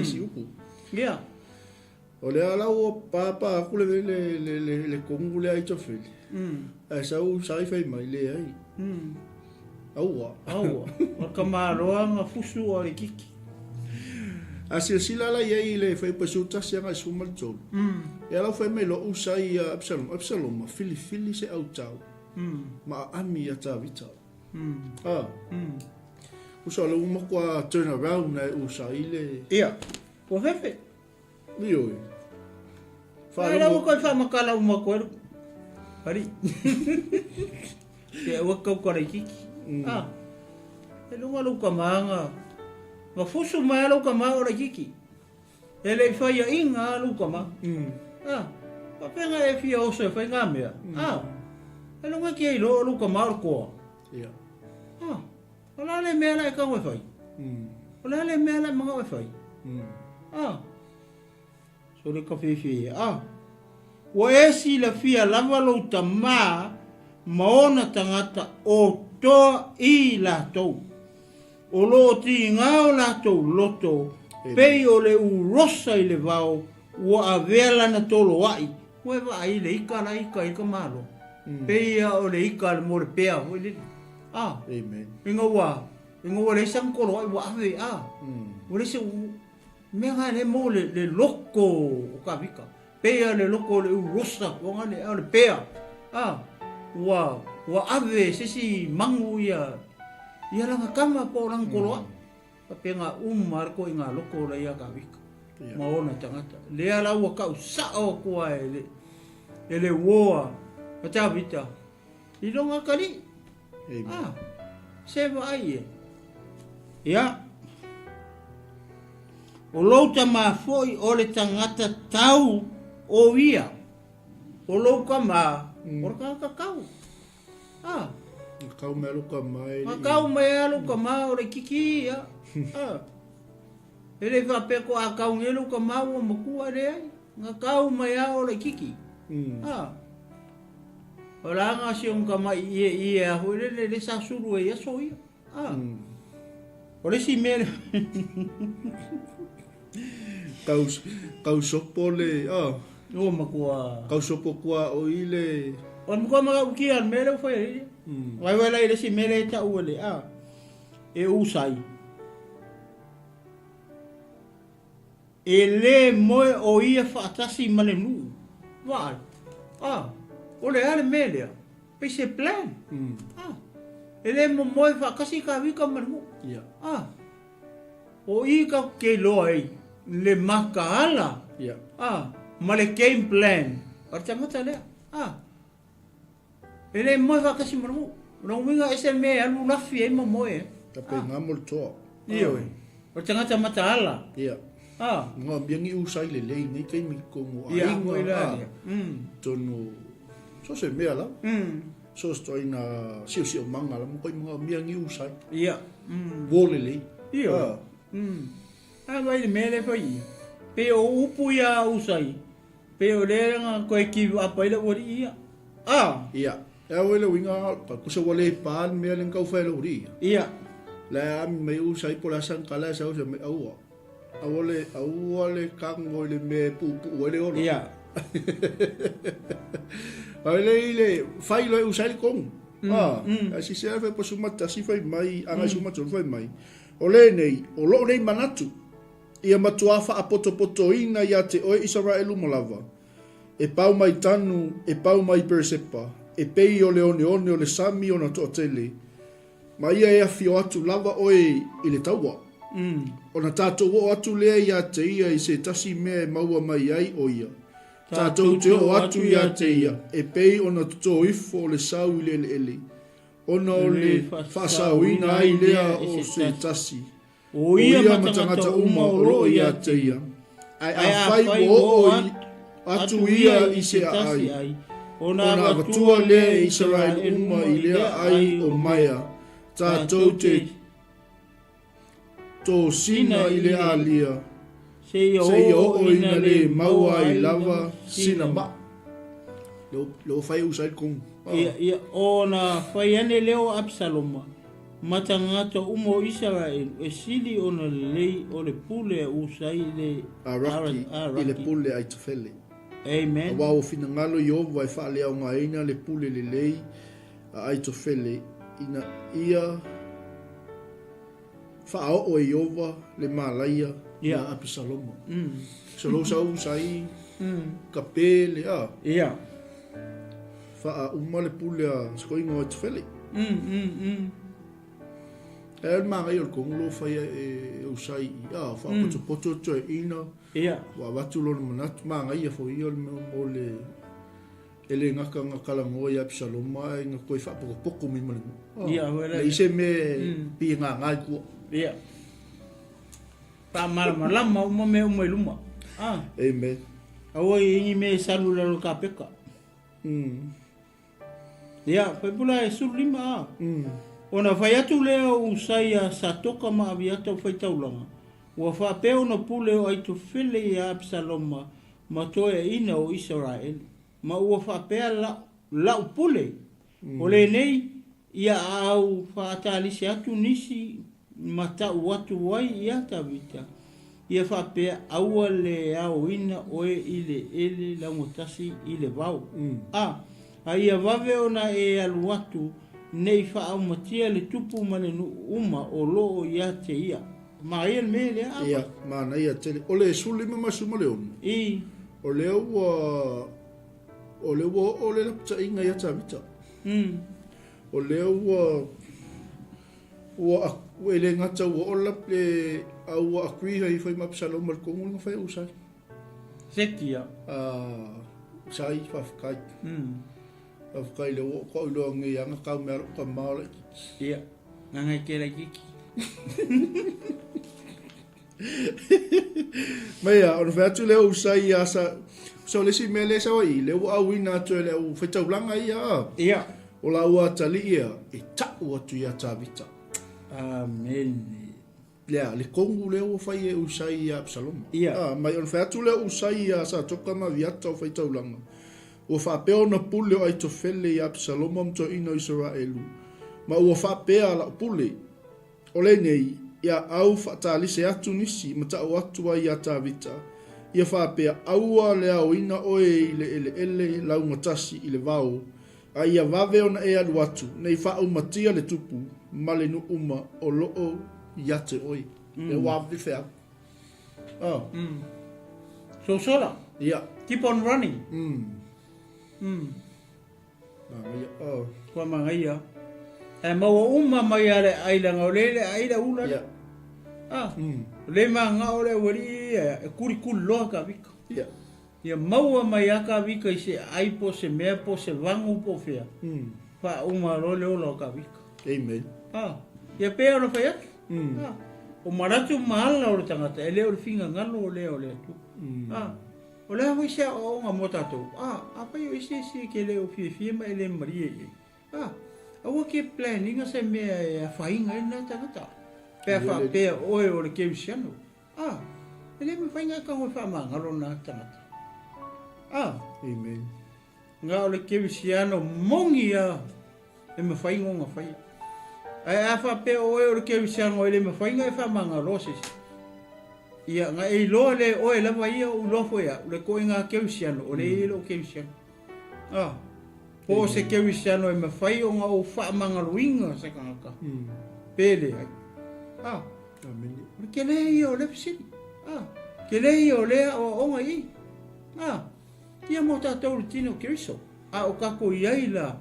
si upu o le ala o papa ku le kongu le Aitofeli e sa u sai fai mai le ai aua
o ka maroa nga fusu o le kiki
a sila la ye le fai pasuta se nga sumal tol e ala fai mai lo usai Absalom fili se au tau ma ami ya tavita usa lo mo kwa turn around na usai le
o fefe
Mio.
Fala mo ko fa makala mo ko. Ari. Ke o ko ko kiki. E lo ka manga. Nga fusu mai lo ka ma o kiki. Ele fa ya inga lo ka ma. Pa penga e fia o se fa nga mea. E lo nga ke lo ka ma ko. Ola le mea la ka mo fa. Ola le mea la ma fa. So le kawhiwhi wa e si la fia lava lo ta maona tangata o toa I lātou o lo ti ngā o lātou loto pei o le urosa I le vau ua avea lana tolo ai ua wa ai le ika la ika malo pei o le ika le mo le pea
amen
inga wa le sankolo ai wa ave wa le se mea ngai le mo le loko o ka vika. Pea le loko le urosa, wanga le pea. Wa ave sesi mangu ia langa kama po lang koloa. Pa penga marko inga loko la ia ka vika. Maona tangata. Lea la ua ka usao kua ele woa. Pata vita. Ilonga kali. Seva ai ia. O louta foi o le tangata tau o ia. O louka o ka kakau.
Kau me aluka mai.
Kau me aluka mai o le kiki ia. Ele fa pe ko a kau ngelu ka mau o makua le ai. Nga kau mai o le kiki. O la nga si un ka mai ie a hoi le sa suru e aso ia. O le si mele.
Kau sopo le,
O makua.
Kau sopo kua o ile.
O makua maka ukia mele foi ri. Wai wai lai le si mele ta uele e usai. E le moe o ia whaatasi male nu. Wai. O le ale mele. Pe se plan. E le moe whaakasi ka wika male nu. O i ka ke loa ei. Le maka ala. Ma le game plan. O tangata lea. E le moe whaakasi male nu. Nau winga ese me alu lafi e ma moe.
Ka pe ngamol toa.
Iyo e. O tangata mata ala.
Ngā miangi usai le lei nei kei mi kongo
Ia,
ainga
ngoi la.
Tono, so se mea la. So stoi na sio manga la, mo koi mga miangi usai.
Ia.
Wole lei.
Ia. Vai le mele fai. Pe o upu ia usai. Pe o le nga koe ki apa ila ori ia.
Ia. Ea wele winga, ka kusa wale paan mea len kau whaela ori ia.
Ia.
La ami mai usai po la san kala sa usa me aua. Awale kango le me pupu wale olo.
Ia.
Awale ile fai lo usai kong. Asi se afe po sumata si fai mai, anga sumata fai mai. Ole nei, o lo nei manatu. Ia matuafa a poto ina ia te oe Israelu malava. E pau mai tanu, e pau mai persepa. E pei o le one o le sami o na toa tele. Ma ia ea fio atu lava oe i le taua. O na tātou o atu lea ia te ia i se tasi mea maua mai ai o ia. Tātou te o atu ia te ia. E pei o na tuto ifo o le sau i le ele. O na o le whasauina ai lea o se tasi.
O ia matangata uma o lo ia te ia.
Ai a whai o atu ia i se ai.
O na
avatua lea Israel uma i lea ai o maia. Tātou te tō sina i le alia. Se i o ina le maua i lava sina ma. Leo whai usai kong.
Ia o na whai ane leo Absaloma. Matangata umo Israel. E sili o na lei o le pule usai le
Araki. I le pule ai tawhele.
Amen.
Awa o fina ngalo i o vai whaale au ngā ina le pule le lei ai tawhele. Ina ia whaao o Iova le malaia na Absaloma. So sa usai ka pele
Ia.
Wha uma le pule a skoinga o tawhele. E mga i o kongulo whai e usai wha poto toe ina.
Ia.
Wa watu lona manatu mga i a fo i o le ele ngaka kalangoa i Absaloma e ngā koe whapoko mi mani.
Ia,
le ise me pi ngā ngai kua.
Ia. Pa malama uma me uma luma.
Amen.
Awa i me salu lalo ka peka. Ia, pai pula e suru lima. Ona whai atu leo usai a sa toka ma aviata o whai taulanga. Ua whapeo na pule o aitu while i Absaloma ma toe ina o Israel. Ma ua whapea lau pule. O le nei, ia au whaatalisi atu nisi matau atu wai i ata vita. Ia whapea aua le au ina oe i le ele langotasi i le vau. A ia vave ona e alu atu nei whaau matia le tupu mane nu uma o loo i ate ia. Ma ia me le apa.
Ia, mana ia tele. O le suli me masu ma leon. O le ua o le lapta inga ia tavita. O le ua ele ngata ua o lap le ua akui hai whai mapsalo malkongu nga whai usai.
Sekia.
Sai whawhakai. Whawhakai le ua kwa uloa ngi anga kau mea roka maole.
Ia, ngangai kera kiki.
Mea, ona whai atu leo usai asa. So le si mele sa wai, le ua au ina atu le au whaitaulanga ia.
Ia.
O la ua tali ia e ta'u atu ia tāwita.
Amen.
Lea, le kongu leo o fai e usai ia Absaloma.
Ia.
Mai on fai atu leo usai ia sa toka ma viata o fai taulanga. Ua whapea na pule o Aitofele ia Absaloma mto ino Israelu. Ma ua whapea la pule. O le nei, ia au whatalise atu nisi ma ta'u atu ia tāwita. Ia whapea aua lea o ina oe i ele lau matasi i le vau. A ia vave ona e alu atu, nei whau matia le tupu, ma le nu uma o loo ia te oi. E wavi whea. Oh.
So sola.
Yeah.
Keep on running.
Oh.
Kua mga ia. E maua uma mai are ailanga o lele aila ula.
Yeah.
Le manga o le wari e kurikulu loa ka vika.
Yeah.
Ia maua mai aka vika i se aipo se mea po se vangu po fea. Wha uma role o loa ka vika.
Amen.
Ia pea ona whai atu. O maratu mahala o le tangata, e leo le finga ngalo o leo le atu. O lea hoi sea o ngā motatou. A pai o isi ke leo fie ma ele maria i. Aua ke planninga se mea e whainga e nā tangata. Pea wha pea oe o le keusiano. Ele me whainga ka hoi wha maa ngalo nā tangata.
Amen.
Ngā o le keusiano mongi a e me whainga o ngā whainga. A wha pea oe o le keusiano ele me whainga e wha maa ngalo sisi. Ia ngā e loa le oe lawa ia u lofo ia, le koe ngā keusiano, o le ilo keusiano. Po se keusiano e me whai o ngā o wha manga ruinga se kangaka. Pele ai.
Amen.
Ke le ia o le pisiri. Ke le ia o lea o onga i. Ia mo tātou le tino keriso. O kako iai la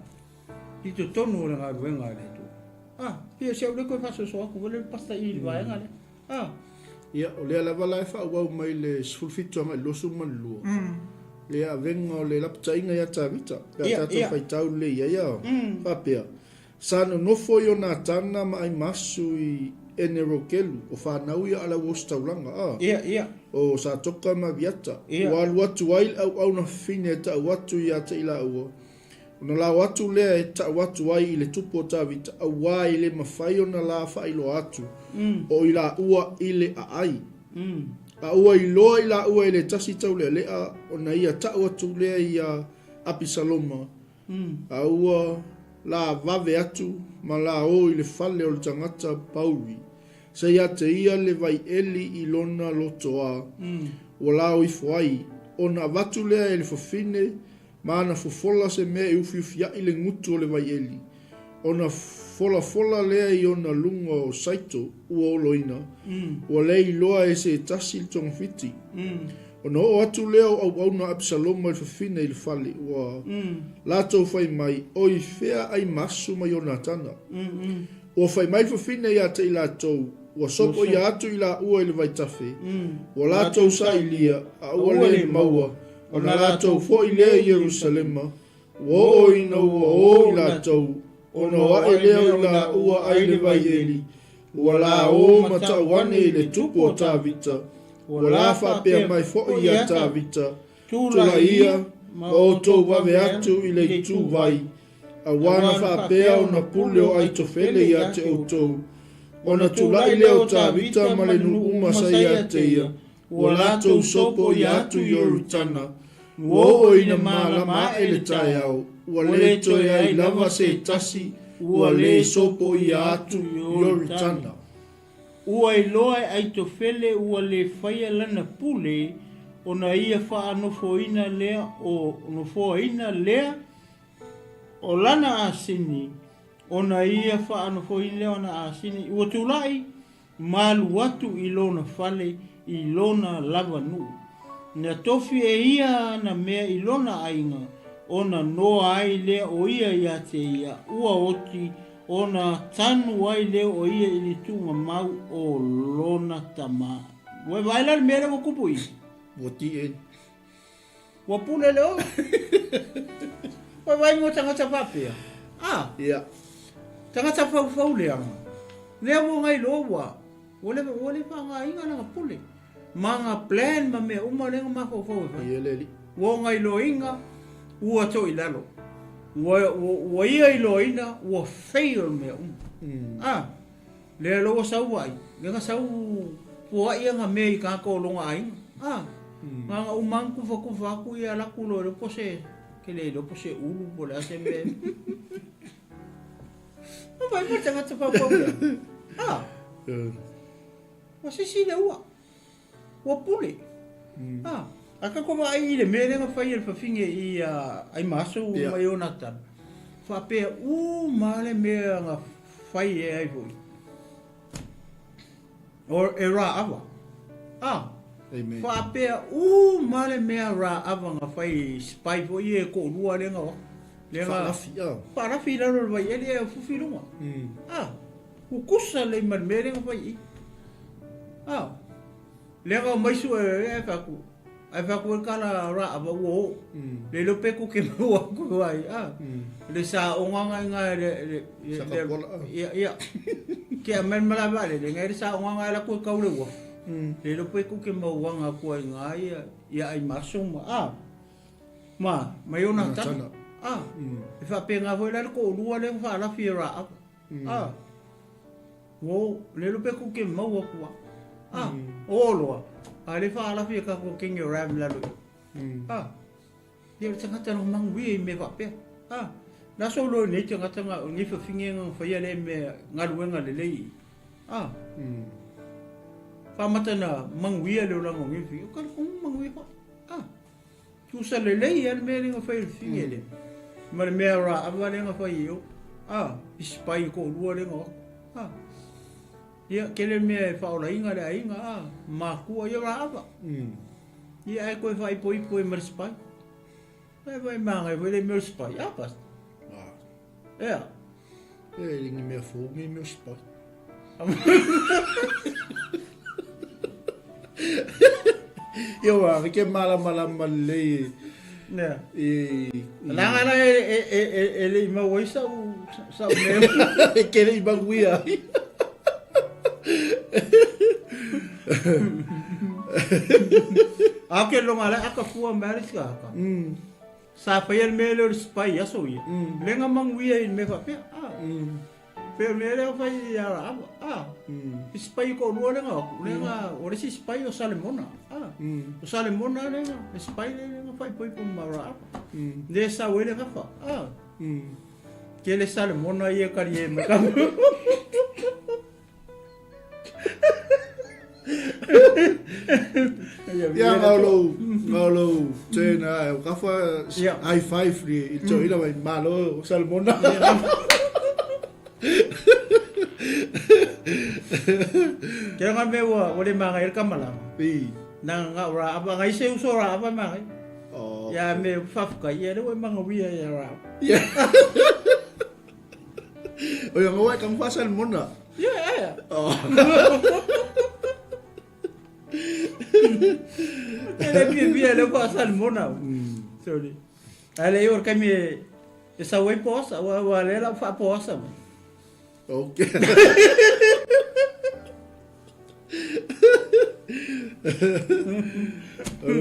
i to tonu o le ngā ruenga le tu. Pia se au le koe whaso so aku, wale pasta i li vaenga le.
Ia, o lea lava lai wha wau mai le sfulfitu anga i losu manlua. Lea venga o le laptainga ia tāwita. Pea tātou whai tau le ia ia. Whapea. Sano nofo i o nā tāna ma ai masu i ene rokelu. O whanau ia ala wos taulanga.
Ia.
O sa toka ma viata.
Ia.
O alu atu ai au na fine ta watu ia te ila ua. Ona la watu lea e ta watu ai i le tupo tāwita. A wai le mawhai o na la whailo atu. O i la ua i le a ai. A ua i loa i la ua i le tasi tau lea lea. O na ia ta watu lea i a Abisaloma. A ua la vave atu. Ma la o i le fale o le tangata pauri. Se ia te ia le vai eli i lona loto a. O la o i fuai. O na watu lea i le fafine. Ma ana fofola se mea i ufiufia i le ngutu o le vai eli. Ona fola lea i ona lunga o saito ua oloina. Ua lea i loa e se tasi i tonga fiti. Ona o atu lea au na Absaloma i fafine i le fale. Ua lato fai mai o i fea ai masu mai o natana. Ua fai mai fafine i ata i lato. Ua sopo i atu i la ua i le vai tafe. Ua lato sa i lia a ua le maua. Ona lato fo i lea Jerusalema. Ua o ina ua o i lato. Ona wae leo i la ua ai le vai eli. Ua la o matauane i le tupo o tāwita. Ua la whapea mai fo i a tāwita. Tula ia ma o tō wawe atu i le tū vai. A wana whapea o na pule o Aitofele i a te o tō. Ona tula i leo tāwita ma le nu umasa i a te ia. Ua lato sopo i atu i orutana. Ua o ina malama e le tai au. Ua le toi ai lava se tasi. Ua le sopo i atu i orutana.
Ua i loa Aitofele ua le whaia lana pule. Ona ia wha anofoina lea o nofoina lea. O lana asini. Ona ia wha anofoina lea ona asini. Ua tulai malu watu i lona fale i lona lava nu. Na tofi e ia na mea i lona ainga. Ona noa ai lea o ia ia te ia. Ua oti ona tanu ai lea o ia i li tunga mau o lona tama. Ue vaila le mea wa kupu i.
Wati e.
Wa pule leo. Ue vai mo tangata papea.
Ia.
Tangata fau lea. Lea mo ngai loa. Wale pa nga inga nga pule. Manga plan ma me uma lenga ma fo.
Ia leli.
Wo ngai lo inga ua to ilalo. Wa ia iloina wa fail me le lo sa wai le nga sa po ia nga me ka ko longa ai nga umang ku ku ia la ku lo po se ke le lo po se ulu po la se me vai mo tanga tsa pa wa si le wa pule aka ko ai le me nga fa ia fa finge I ai maso mai ona tan fa pe male me nga fai ai voi or era ava
amen
fa pe male me ra ava nga fai spy vo ye ko lua le nga para fi la no vai ele fu fi lunga ku kusa le man me nga fai le nga mai su e fa ku ai fa ku kala ra ava wo le lo pe ku ke mo ku ai le sa onga nga le ya ke men mala vale le ngai sa onga la ku ka le wo le lo pe ku ke mo wanga ku ai nga ya ai masum ma mai ona ta e fa pe nga vo la ko lu le fa la fi ra wo le lo pe ku ke mo wo ku o lo ale fa la fi ka ko king ram la lu dia tanga tanga mang wi me va pe na so lo ni tanga tanga ni fa finge ng fa ya le me ngal we ngal le fa matana mang wi le la ngi fi ka ko mang wi fa tu sa le ya me ng fa finge le mar me ra ava le ng fa yo ispai ko lu le ngo ia kele me fa ola inga le inga ma ku ia ra ava ia ai ko fa poi mer spai vai manga vai le mer spai pas
inga me fo me spai eu que mala le
langa ele ma wai sa me
kele baguia
Ake lo mala aka fua Amerika ka. Sa pa yel melo spai aso ye. Lenga mangwia in me fa pe. Pe melo fa ya ra. Spai ko lo lenga ore si spai o salemona. O salemona lenga spai lenga fa poi po mara. De sa wele ka fa. Que le salemona ye karie me ka.
Ya ngalo tena ka fa high five ri ito ila mai malo salmona
kaya nga me wale mga ir kamala na nga ra apa ngai se uso ra apa mga ya me faf ka ye do mga wiya ya ra
o yang wa kang fa salmona
ya Ele via le passa mona. Sorry. Ale yor kami esa way posa wa le la fa posa.
Okay.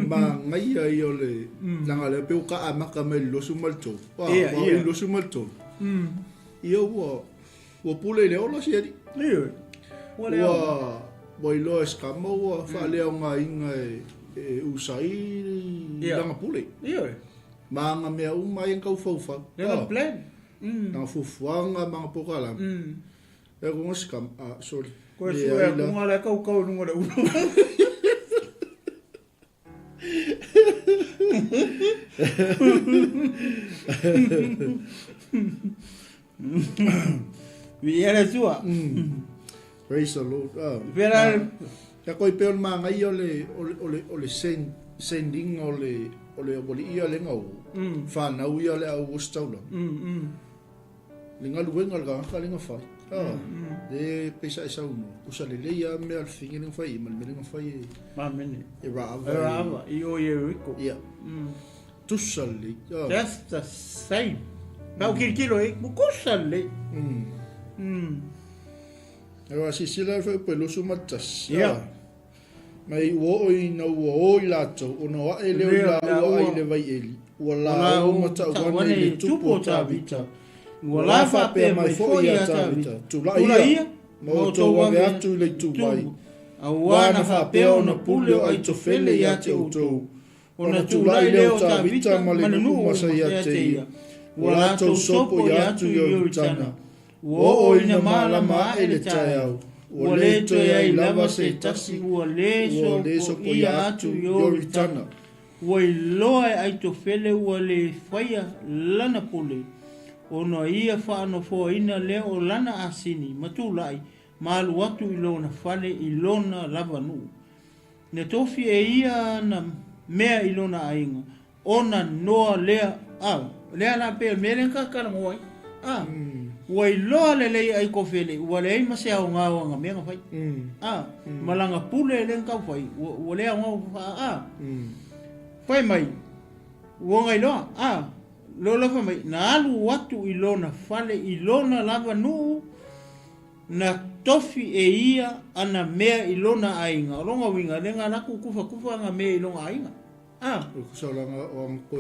Mangai yo le nanga le pe ka amaka me lo sumalto. Wa lo sumalto. Yo wo pule le olo siedi. Wa boy lo escamo wa fa le nga inga usai langa pule. Manga me uma yang kau faufa.
Langa plan.
Nga fufuanga mga pokala. E ko scam sorry.
Ko su e ko ngala kau nunga le uno. Viera sua.
Praise the Lord.
Vera
ya koi pe manga i ole sending ole ia le ngau. Fa na u ia le au staulo. Linga luenga ga linga fa. De pesa esa uno. Usa le ia me al fin en fai, mal me en fai.
Ma meni.
Era
i o ye rico.
Yeah. Tussali.
That's the same. Now kilo bu kusali.
Era si sila fa pelo sumatas. Mai wo oi no wo lato o no ai le la o ai le vai eli. wala o matawane le tupo tavita wala fa pe mai fo ia tavita tula ia mo to wa atu le tuwai awana fa pe ona pule o ai tofele ia te utou ona tula ile o tavita malenu masa ia te ia wala to sopo ia tu yo tana wo o ina mala ma ele tayau wale to ia ilava se tasi wale sopo ia atu yo tana wai loa ai to fele wale faya lana pule ono ia fa no fo ina le o lana asini matulai malu watu ilona fale ilona lavanu ne tofi e ia na mea ilona ainga ona noa lea lea na pe melen ka kana moi wai loa le ai ko fele wale ai mase au nga mea fai malanga pule le ka fai wale au fa fai mai wonga ilo lola fa mai na alu watu ilona fale ilona lava nu na tofi e ia ana mea ilona ainga longa winga lenga na kufa nga mea ilona ainga ko solanga o ko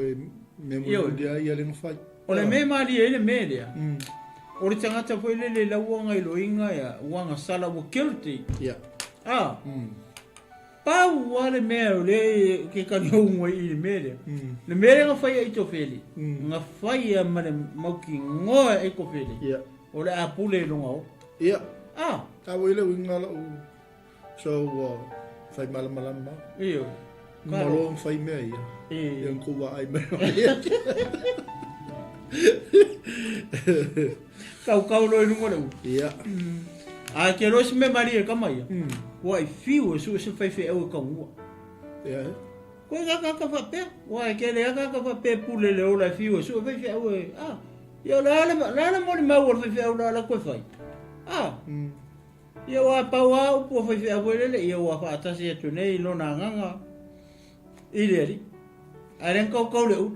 memo dia ia lenga fai
ole me mali ele media ori tangata foi le la wonga iloinga ya wanga sala wo kilti pau wale mea le ke kano ngoi i media le media nga fai ai to feli nga fai a mane mauki ngoa ai ko feli ole a pule longa o
ka wile winga la so fai mala ma malo fai mea ia yang ko wa ai mea
kau lo lungo le a ke ro se me mari ka mai wai fiu su fai fe o ka ngua ko ka fa pe wai ke le ka fa pe pule le o la fiu su fai fe o yo la mo ni ma wo fai fe o la ko fai yo wa pa wa po fai fe o le yo wa fa ta se tu nei lo na nganga ile ri a ren kau le u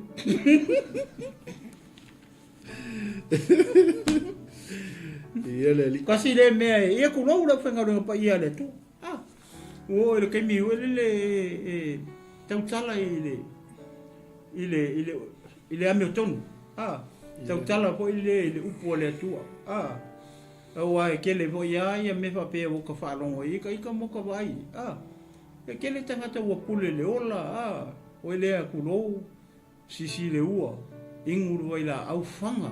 kasi le mea ia kulau la whenga runga pa ia le tu o ele kei miu ele le tau tala ile ame o tonu tau tala po ile upu le tua au ai kele po ia me fa pe o ka whaalongo ika moka vai e kele tangata ua pule le ola o ele a kulau sisi le ua inguru vai la au fanga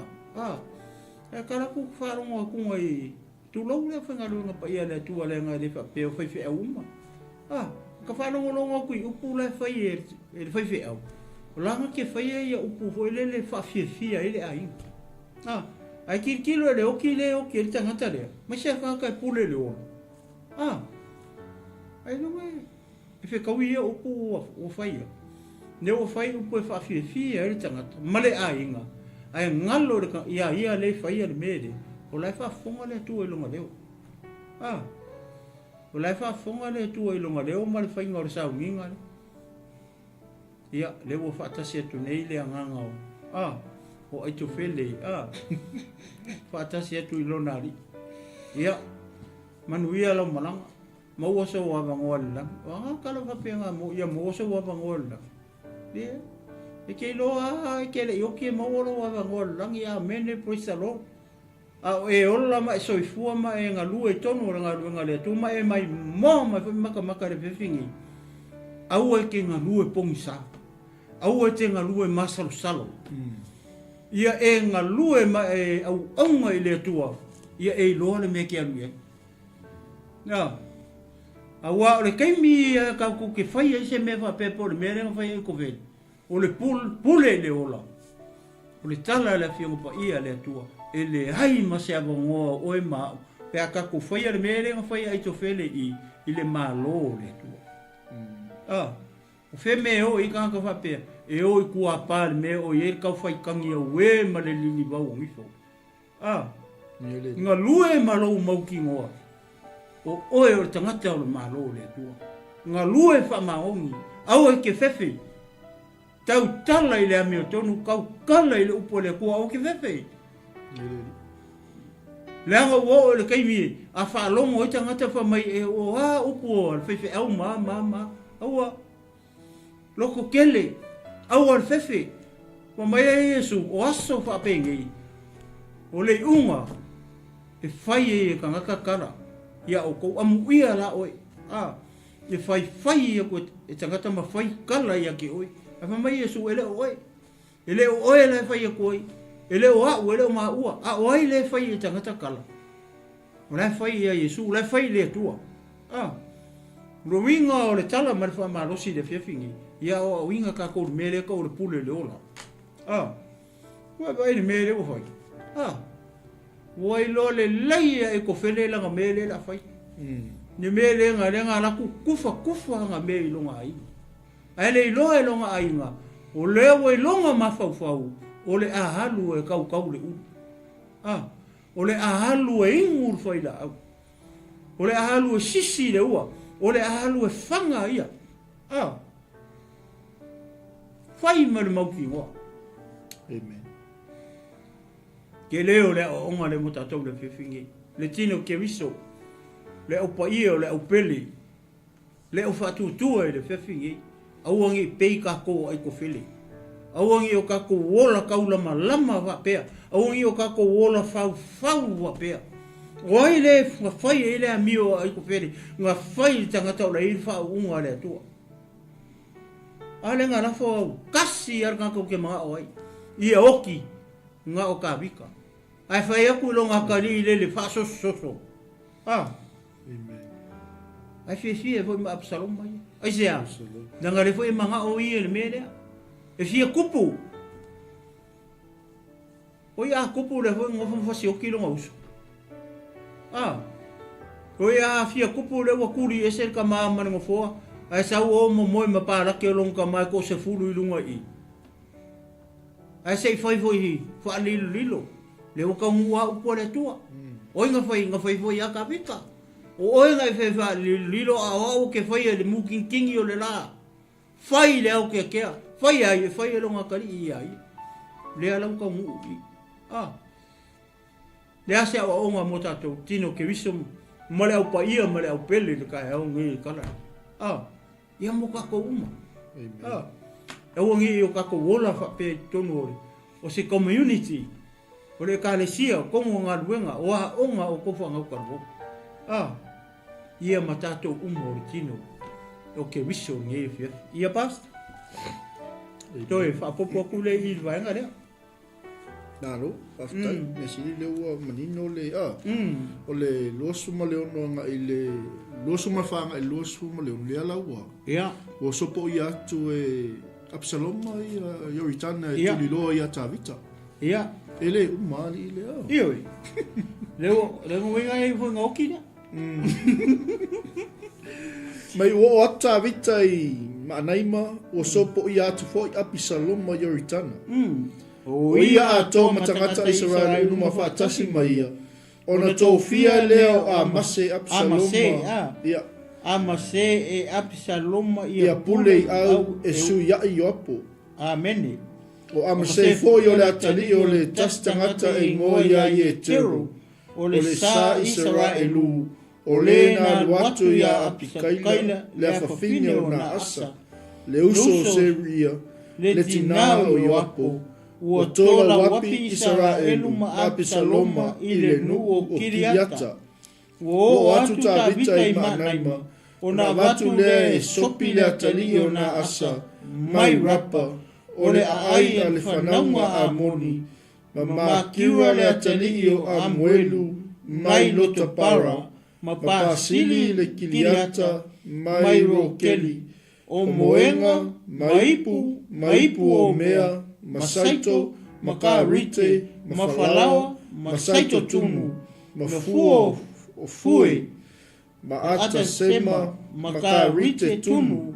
e kara ku wharongo aku ngai tu lau le whenga runga pa ia le tua le ngai le whape o whaiwhi au uma ka wharongo longa aku i upu le whai e le whaiwhi au o langa ke whai ia upu hoi le whawhiawhia i le ainga ai kirikilo le oki e tangata lea mai se kaka e pule le ona ai longa e whekau ia upu o whai ia ne o whai upu e whawhiawhia i le tangata male ainga ai ngalo ka ia le fai le mede o lai fa fonga le tu e longa leo o lai fa fonga le tu e longa leo mal fai ngor sa nginga ia le wo fa ta se tu nei le nganga o ai tu fele fa ta se tu lonari ia manuia lo malanga mo wo so wa bangola kala fa pe nga mo ia mo so wa bangola dia e ke loa ke le yoki mo lo wa ngol langi a mene poisalo e ola ma so fu ma e nga lu e tonu nga le tu ma e mai mo ma maka re fefingi au e ke nga lu e pongisa au e te nga lu e masalo salo ia e nga lu e ma e au nga ile tua ia e lo le me ke alu awa le kaimi ka ku ke fai se me fa pe por me re fai ko ve o le pule le ola o le tala le fiongo pa ia le tua e le hai ma se avongo o e ma pe aka ku foi le mere nga foi ai to fele i le malo le tua o fe me o i ka fa pe e o i ku apal me o i ka fai kangi o we ma le lini ba o mifo nga lue malo mau ki ngoa o e o tangata o le malo le tua nga lue fa maongi au e ke fefe tau tala i le ame o tonu kau kala i le upo le kua o ke fefe le anga wo le kaimi a whaalongo i tangata wha mai e o upo o le fefe au au loko kele au al fefe O mai Yesu o aso fa pengi. O le unga e fai e ka ngaka kara. Ia o ko amu ia la oi. E fai e ko e tangata ma fai kala ia ki oi. A mai Yesu ele oi. Ele oi le fai e ko oi. Ele o a ele o ma ua. A oi le fai e tangata kala. O le fai ia Yesu le fai le tua. Roinga o le tala ma fa ma losi de fiafingi. Ia o winga ka ko mele ko le pule le ola. Wa ba ile mele o fai. Wai lo le leia e ko fele la mele la fai. Ni mele nga le nga la kufa nga mele lo nga ai. Ai le lo e lo nga ai nga. O le wai lo nga ma fau. O le ahalu e kau le u. O le ahalu e ingur fai la au. O le ahalu e sisi le ua. O le ahalu e fanga ia. Fai ma le mauki ngoa.
Amen.
Ke leo le onga le mutatou le whiwhingi. Le tino ke wiso. Le au paia o le au pele. Le au whatutua e le whiwhingi. Auangi pei kako ai ko while. Auangi o kako wola kaulama lama wa pea. Auangi o kako wola fau wa pea. Wai le whai e le amio ai ko while. Ngā whai tangata o le ili whau unga le atua. Ale ngā rafo au kasi ar ngā kau ke mga oai. Ia oki ngā o ka wika. Ai whai aku lo ngā kari le whasososo.
Amen.
Ai whi e fwoi ma Absalom mai. Ai sea. Nanga le fwoi mga o i le mea. E fia kupu. Oi a kupu le fwoi ngofam fasi oki lo ngā uso. Oi a fia kupu le wakuri e ser ka maa mani ngofoa. Ai sa o mo moi ma para ke long ka mai ko se fulu i lunga i. Ai sei fai hi, fa lilo. Le o ka mua upo le tua. Oi nga fai a ka pika. O oi nga fa lilo a o ke fai le muking kingi o le la. Fai le o ke kea. Fai ai fai longa kali i ai. Le ala ka mu i. Le ase o nga motato tino ke wiso male au pa ia male au pele le ka au ngi kala. Ia mo kako uma. E wangi o kako wola fa pe tonu ore. O se community. O le kalesia, kongo ngā ruenga, o a onga o kofa ngau karbo. Ia matato uma ore tino. O ke wiso nge fia. Ia past. Toi, fa popo kule i vaenga rea.
Naro, aftai, me siri le ua manino le, o le luasuma le ono nga i le, luasuma whaanga i luasuma le ono le ala ua.
Ia.
O sopo i atu e Absaloma i Yoritana e tuliloa i atavita.
Ia.
Ele umali i le au.
Ioi. Leo winga e fo ngoki na.
Mai o atavita i maanaima, o sopo i atu fo i Absaloma i Yoritana. O ia ato matangata Israel numa whaatasi mai ia. Ona tō fia leo a mase Absaloma. Ia.
A mase e Absaloma
ia pule i au e sui ai o apo.
Amene.
O a mase foi o le atali o le tastangata e ngoi ai e teru. O le sa Israelu. O le na luatu ia apikaila le afafine o na asa. Le uso seria. Le tinao i o apo. Ua tola wapi Israelu ma Absaloma i le nuo o Kiriata. O atu tawita i manaima. O na watu le e sopi le atali o na asa. Mai rapa. O le aai a le whanaunga a moni. Ma makiura le atali o a muelu. Mai lota para. Ma pasili le Kiriata. Mai rokeli. O moenga. Maipu o mea. Masaito, makarite, mafalawa, masaito tunu, mafuo o fue, maata sema, makarite tunu,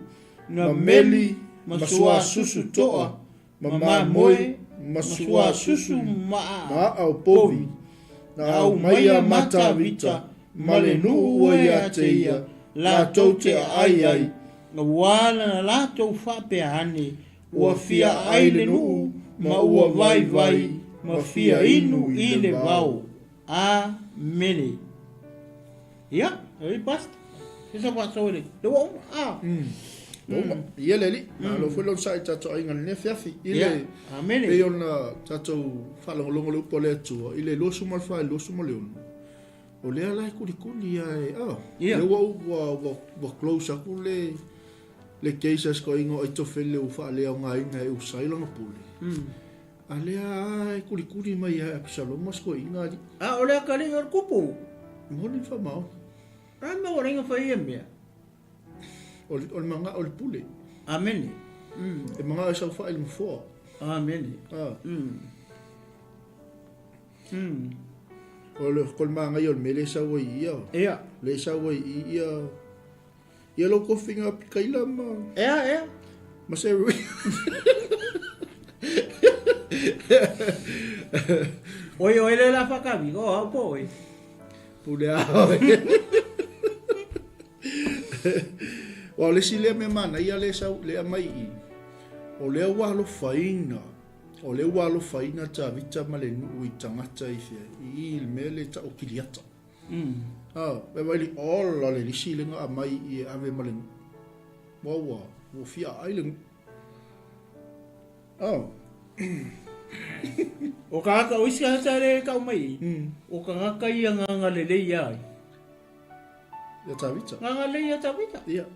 na meli, masua susu toa, mama moe, masua susu maa au povi, na au maya mata vita, malenu ua ya teia, la tote ai,
na wala na la tau whape hane, ua fia aile nuu, ma ua vai, ma fia inu i le vau. Amene. Ia, ei basta. Esa pa sole. Le wa
ia le li lo foi lo sai tato ai ngal ne fiafi ile
amene
e ona tato falongolongo le pole tu ile lo sumal fa lo sumal le o le ala kuli ia le wa close ku le cases ko ingo ai to fele u fa le ngai ngai u sai lo no pule alea kuli mai a psalo mas ko inga
ole kali or kupu
moni fa mau
rama orenga fa ia
ol manga ol pule
amene
e manga sa fa il fo
amene
ol kol manga yol mele sa wo ia le sa wo ia lo ko finga kaila ma ma se
Oye le la faca vigo boy
pule o le sile me mana ia le sa le mai o le wa lo faina ta vita male nu tangata i il mele ta o kiliata be vai all le sile nga mai i ave male wo fia island
o ka uisi ka tare ka mai o ka ka ia nga le ia
ya tavita
nga le ia tavita
ia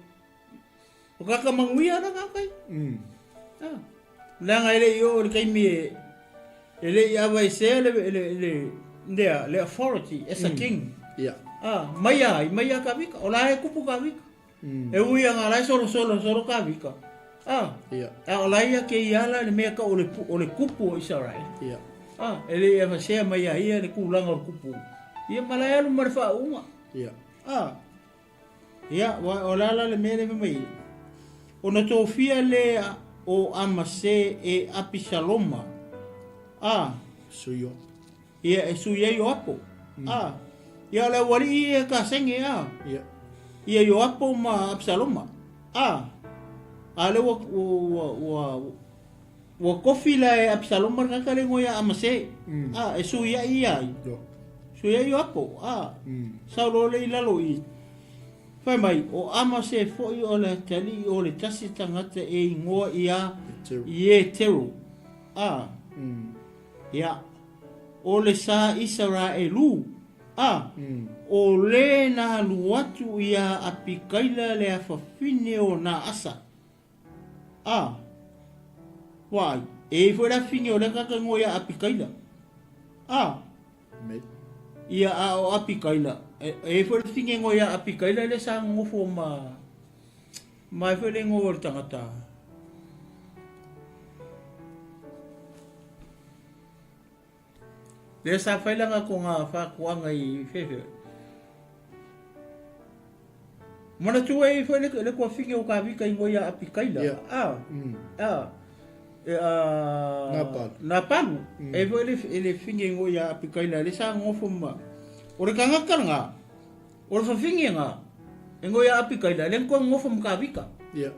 o ka manguia na ka kai la nga ile yo le kai mi ele ia vai ser le authority as a king
ia
mai ka vika o la e kupu ka vika e uia nga la solo ka vika
ia
o la ia ke ia la le mea ka o le kupu o Israel
ia
ele ia vai ser mai ia le kulanga o kupu ia malaya lu marfa uma
ia
ia o la le mea le mai o na tofia le o amase e apisaloma
suyo
ia e suya yo apo ia le wali e ka senge ia yo apo ma apisaloma ale wa kofi la e apisaloma ka kale ngoya amase e suya ia suya yo apo saulo le ilalo i fai mai o amase foi o le tali o le tasi tangata e ngoa ia ie teru ia o le sa Israelu o le na luatu ia apikaila le afafine o na asa wai e foi la fine o le kaka ngoia apikaila ia o apikaila e foi la fine ngoia apikaila le sa ngofo mai foi le ngor tangata le sa fai langa ko nga fa kuanga i fefe mana tu e foi le ko finge o ka vika i ngoia apikaila na palu e foi le finge i ngoia apikaila le sa ngofo ma o le kanga kanga o le finge nga e ngoia apikaila le ko ngofo ka vika
ia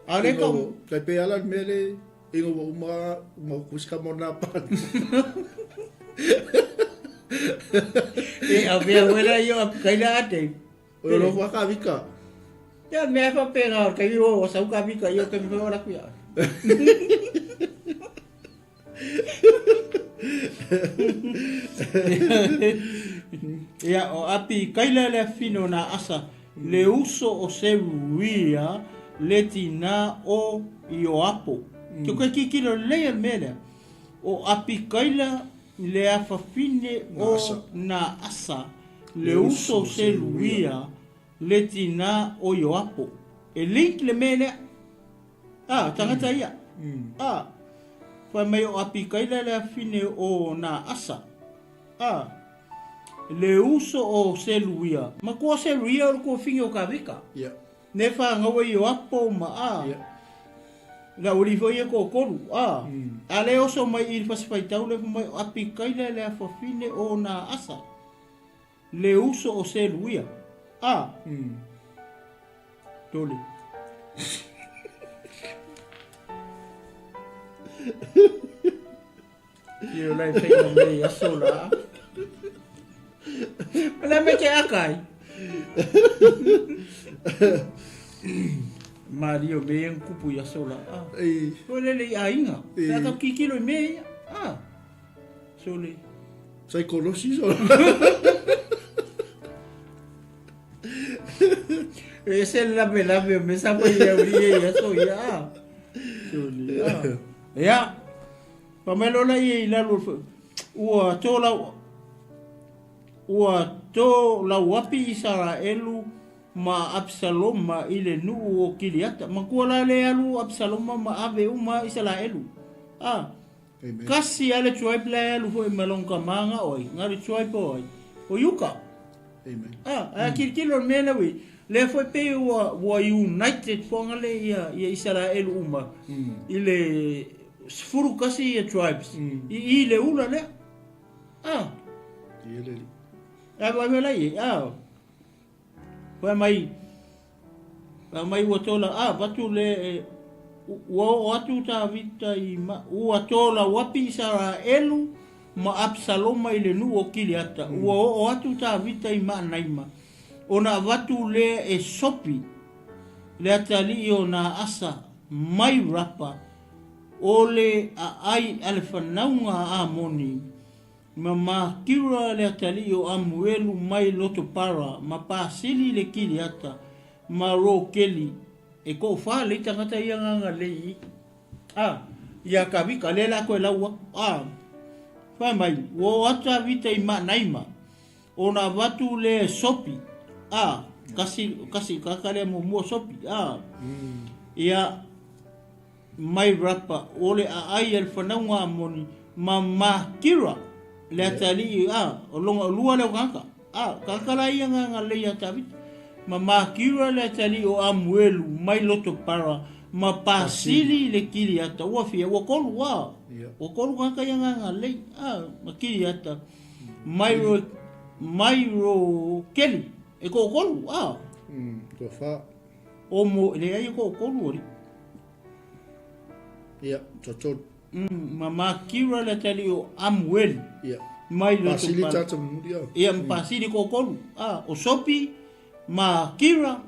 ale ko
kai pe ala mele ingo uma kuska mona pan
e avea wela yo apikaila ate
o lo wa ka vika
ya me fa pega o kai o sa ka vika yo ke me ora kuya ya o apikaila le fino na asa le uso o se ruia le tina o Ioapo ke ko kikilo le mele o apikaila le afafine o na asa le uso se ruia le tina o Ioapo e link le mele tangata ia fa mai o apikaila le afine o na asa le uso o se ruia ma ko se ruia o ko finge o ka vika ne fa ngawa Ioapo ma la uri foi ko koru ale oso mai il paspai taule mai apikaila le afafine o na asa le uso o se luia tole yo lai fai me asola la me ke akai Mario me kupu ya sola.
Ei.
Ole le ainga. Ka kikilo me. Sole.
Sai kolosi so.
Ese la me sa po ya ya so ya. Sole. Ya. Pamelo la ye la lu. Ua tola wapi isara elu ma Absalom ma ile nu o kiliata. Ma kuala le alu Absalom ma ave uma isala elu. Kasi ale tribe la elu foi malonga manga oi. Ngari tribe oi. O yuka.
Amen.
Kilo mena we. Le foi pe wa united fonga le ia isala elu uma. Ile sfuru kasi ia tribes. Ile ula le.
Ile.
Vai me lá aí, vai mai o tola, batu le o atu ta vita I ma o tola wapi sara elu ma Absalom mai le nu o kiliata o atu ta vita I ma naima ona vatu le e sopi le atali ona asa mai rapa ole ai alfanaunga amoni Mama kira le atali o amuelu mai loto para ma pasili le kiliata ma ro keli e ko fa le tangata ia nga le ia ka vi ka le la ko la wa fa mai wo ata vita I ma naima ona vatu le sopi kasi ka le mo sopi ia mai rapa ole ai el fananga moni mama kira le atali o longa lua le kaka kakala ia nga le ia tavi mama kira le atali o amuelu mai loto para ma pasili le kili ata wa fia wa kolu o kolu kaka ia nga le ma kili ata mai ro keli e ko kolu
ko fa
o mo le ai ko kolu ori
ia toto
mama kira le atali o amuelu mai lo
facilitata mundia
ia pasili ko kolu o sopi ma kira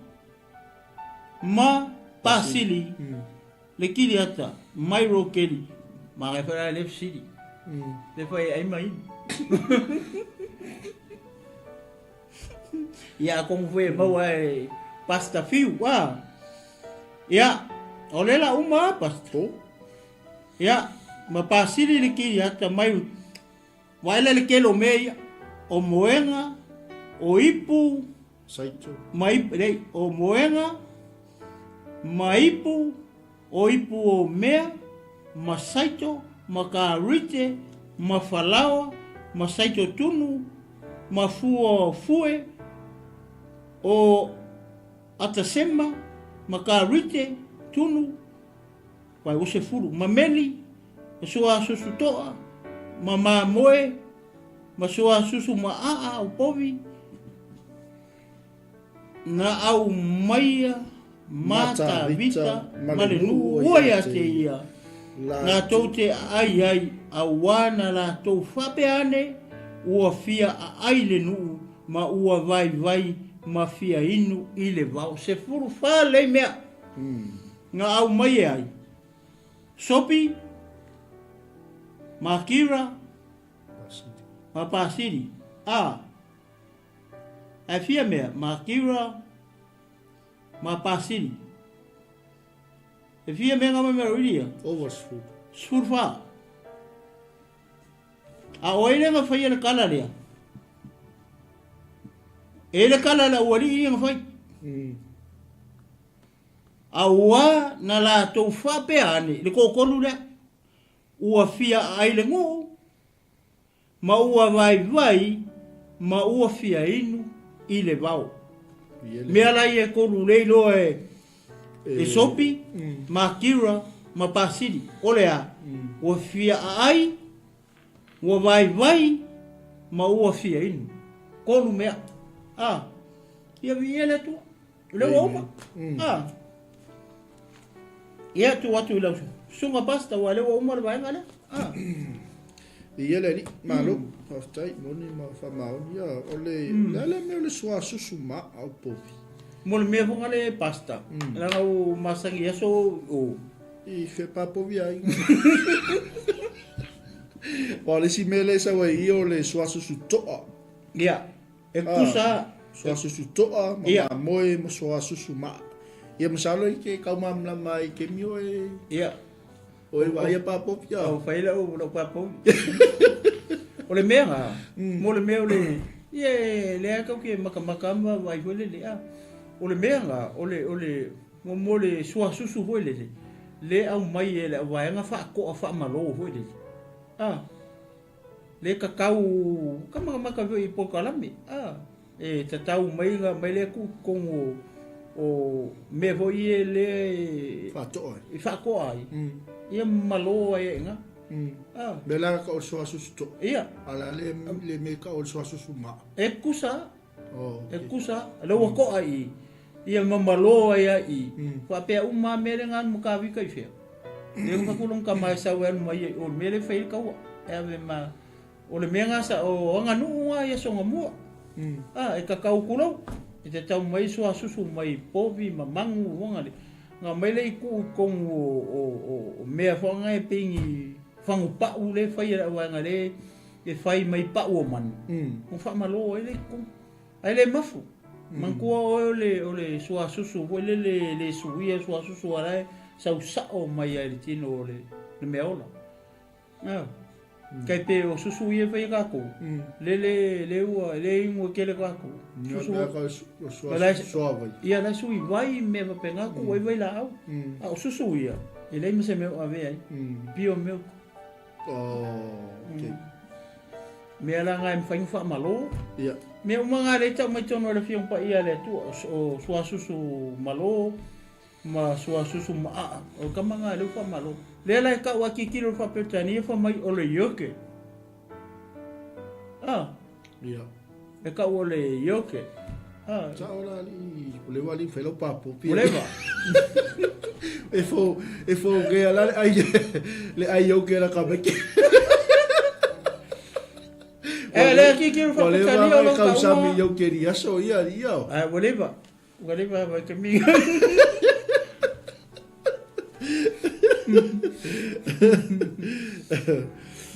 ma pasili le kiliata mai ro keli ma refera le city le foi ai mai ia como foi vai pasta fiu ia olela uma pasto ia ma pasili le kiliata mai Waila le kelo meia, o moenga, o ipu,
saito,
o moenga, maipu, o ipu o mea, ma saito, ma karite, ma falawa, ma saito tunu, ma fuo fue, o atasema, ma karite, tunu, wai use furu, ma meli, sua susutoa, Mama moe masua susu ma o povi na au maia mata vita malenu oia te ia na tote ai awana la to fapeane ua fia ai le nu ma ua vai ma fia inu ile vau se furu fa le mea na au maia ai sopi Makira Mapasiri Afia mea Makira Mapasiri Afia mea ngama mea uria
oversfood
Surfa oile nga fai le kala lea ele kala la wali nga fai awa na la to fa pe ane le kokolu le ua fia ai le ngō, ma ua vai, ma ua fia inu I le vau. Mea lai e koru leilo e sopi, ma kira, ma pasiri, ole ua fia ai, ua vai, ma ua fia inu. Koru mea. Ia vi ele tu, leo oma. Ia tu watu ilau sunga pasta wale wa umar vai ngale
ia le malo aftai moni ma fa mau ia ole le me le sua susu ma au povi
mo le me fonga le pasta la o masangi aso o
I fe papo via. Ole si mele sa wa I o le swasu su toa.
ia e kusa
Swasu su toa ma moe mo swasu su ma. Ia masalo I ke kau mamla mai ke mio e.
ia
Oi wa ia papo via.
o faila o lo papo o le mea mo le mea le ie le ka ke maka vai hole le a o le mea o le mo le sua susu hole le au mai e le vai nga fa ko fa malo hole le kakau maka I pokalami e tatau mai nga mai le ku kongo o me voi le
Fa toa.
I fa ko ai ia malo ai nga
Bela ka o swasu su toa.
ia
Ala le me ka o swasu su ma.
e kusa
Oh.
e kusa lo ko ai ia mamalo ai fa pe uma mere ngan mo ka vi kai fe e nga kulong ka mai sa wen mai o mere fe ka e ave ma o le menga sa o nga nu ia so nga mo e ka ka kulo e te tau mai so asusu mai povi mamangu wanga le nga mai le ku kong o me fa nga e pingi fangu pa u le fa ia wanga le e fai mai pa o man o fa malo ele ku ai le mafu mangkua o le sua susu o le suia sua susu ala sau sao mai ai tino le me ola kai pe o susu ia fai ka ko le ua le ingo ke le ka ko
Susu ka suave.
ia la sui vai me va penga ko vai la au o susu ia ele me se me ave ai pio meu
Okay.
me ala ngai fai fa malo
Ia.
me umanga le tau mai tono le fiong pa ia le tu o sua susu malo ma sua susu ma o kamanga le fa malo le la ka wa ki kilo fa petani fa mai o le yoke
Ia.
e ka o le yoke
Sa ora li le wali felo papo.
Oleva
E fo ke ala ai le ai yo ke la ka be.
le ki kilo fa petani o lo
ka usami yo queria so ia.
oleva va que mi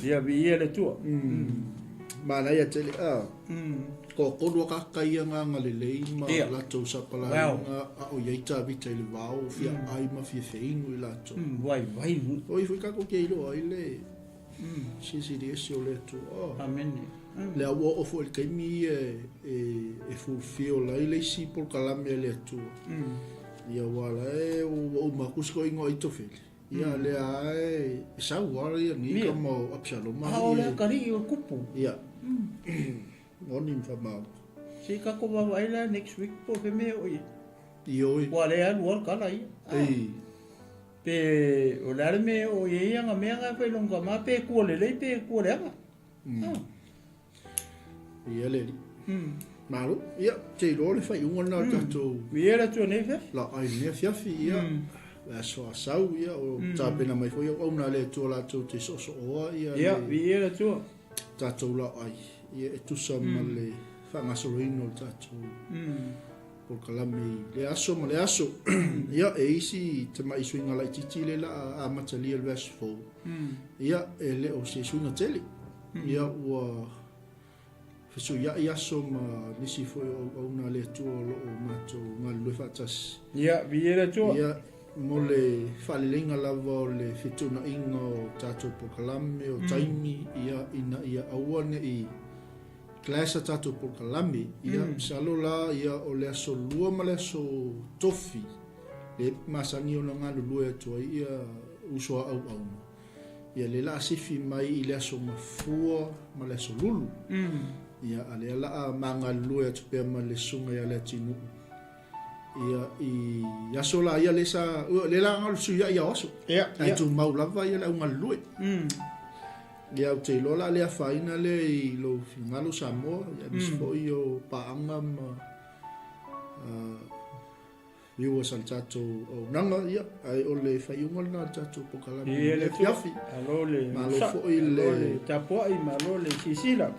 dia vi ele tu
Mana ia tele ko ro ka kai nga le ma la to sa pala nga o ia ta vi tele vao fia ai ma fia feingo la to
vai
oi foi ka ko ke lo ai le si di so le to
amen
le awo o fo ke mi e fu fio la ile si por kalame le to ia wala o ma kusko ingo i to fele ia le ai sa wari ni como Absalom
o le kari o kupu
ia morning fa ma
si ka ko va baila next week po fe me oi
oi
wala ya luar kala ai pe o la me o ia nga me nga pe longa ma pe ku le pe ku le nga
ia le malu ia te lo le fai un na tato
viera tu ne fe
la ai ne fiafi ia la so sau ia o ta pena mai foi o na le to la to te so o
ia viera tu
tato la ai ia tu sa male fa ngasolino tato por kalami le aso ma le aso ia e isi te mai swinga la titi le la a matali el verse 4 ia ele o se swinga tele ia wa fesu ia so ma nisi foi o na le tu o mato ngal le fatas
ia viera tu
ia mole falelinga lava le fituna ingo tato por kalami o taimi ia awane i klasa tato por kalami ia salola ia o le aso lua ma le aso tofi le masangi o nga lua to ia uswa au ia le la sifi mai i le aso mafua ma le aso lulu ia ale la manga lua to pe ma le sunga ia le tinu ia i aso la ia le sa le la ngal su ia oso ia tu mau lava ia la unga lua ia te lola le faina le i lo finalo Samoa ia misfo io paanga ma io saltato o nanga ia ai o le faiunga na tato pokala
le fiafi
malo fo i le
tapo i malo le sisila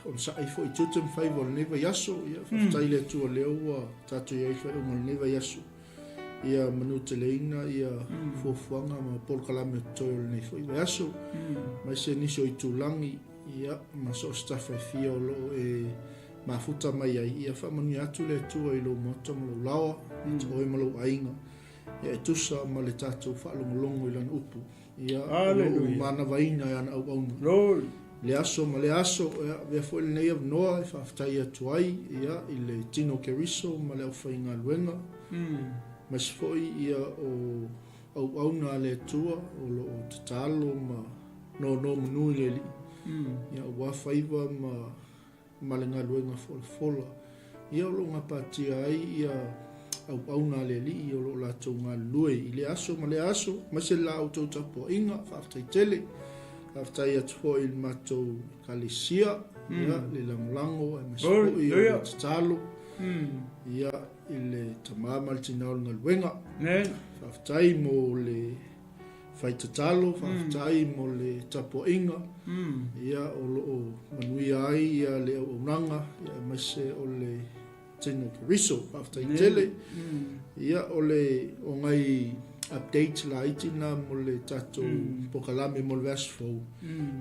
on sa ai foi tutum fai vol neva yaso ia faftai le tu leo wa tatu ia fai on neva yaso ia manuteleina ia fofuanga ma por kalame toil nei foi yaso mai se ni so itulangi ia ma so staff fia lo e mafuta mai ai ia fa manu atu le tu i lo moto mo lawa o e malo ainga ia tusa ma le tatu fa longo ilan upu ia mana vaina ia au au le aso ma le aso ia foi le nei no fa ftai atu ai ia i le tino keriso ma le fainga luenga mas foi ia o au na le tua o lo talo ma no manu le ia wa faiva ma le ngaluenga fola ia lo ngapatia ai ia au na le li ia lo la tonga lue i le aso ma se la auto tapo inga faftai tele faftai atu fo il mato kalisia ia le lango ma so ia talo ia ile tamama le tinao ngaluenga faftai mo le faitatalo faftai mo le tapo inga ia o lo manui ai ia le onanga ia mase o le tino keriso faftai tele ia o le o ngai update la itina mo le tato pokalame mo le vasfo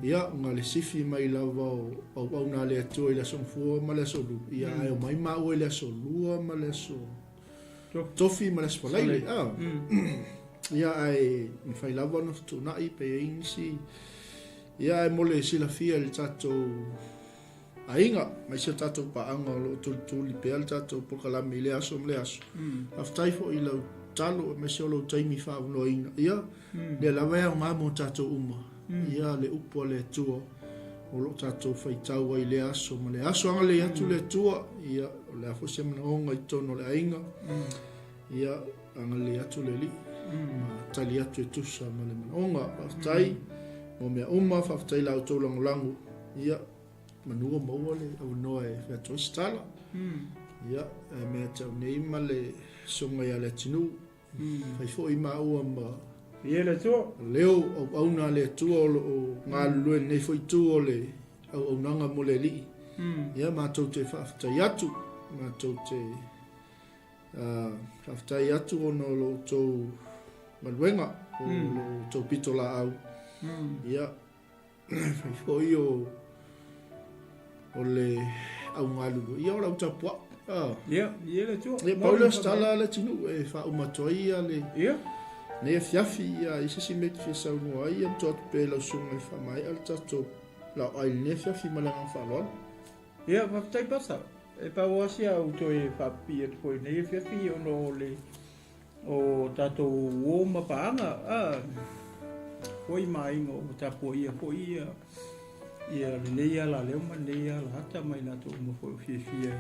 ia nga le sifi mai lava o na le atu ile sonfua ma le solu ia ai o mai ma o le solua ma le so tofi ma le spalaile ia ai mi fai lava no tu na i pe insi ia mo le sila fia le tato ainga mai se tato pa anga lo tu li pe al tato pokalame le aso aftai fo ila talo me se lo taimi fa no ina ia le lava o ma mo tato uma ia le upo le tuo o lo tato fai tau ai le aso ma le aso anga le atu le tuo ia le afo se mna onga i tono le ainga ia anga le atu le li ma tali atu e tusa ma le onga aftai mo me uma fa aftai la auto langu ia manua maua le au noa e fea toistala ia mea tau nei ma le songa ia le tinu fai fo i maua ma
ia le tua
leo au na le tua o ngā lue nei fo i tu o le au nanga mo le li ia mātou te whaaftai atu mātou te whaaftai atu o no lo tau maluenga o lo tau pitola au ia fai fo i o le au ngalu ia ora uta po
ia le tua
le Paula stala le tinu e fa umatoia le
ia
ne fiafi ia isi si met fi sa no ai am tot pe la sunga fa mai al tato la ai ne fiafi malanga fa lo
ia va tai pasa e pa wasi au to e fa pi e foi ne fiafi o no le o tato o ma paanga foi mai ngo ta po ia ia leia la leo ma leia la hata mai na to mo foi fia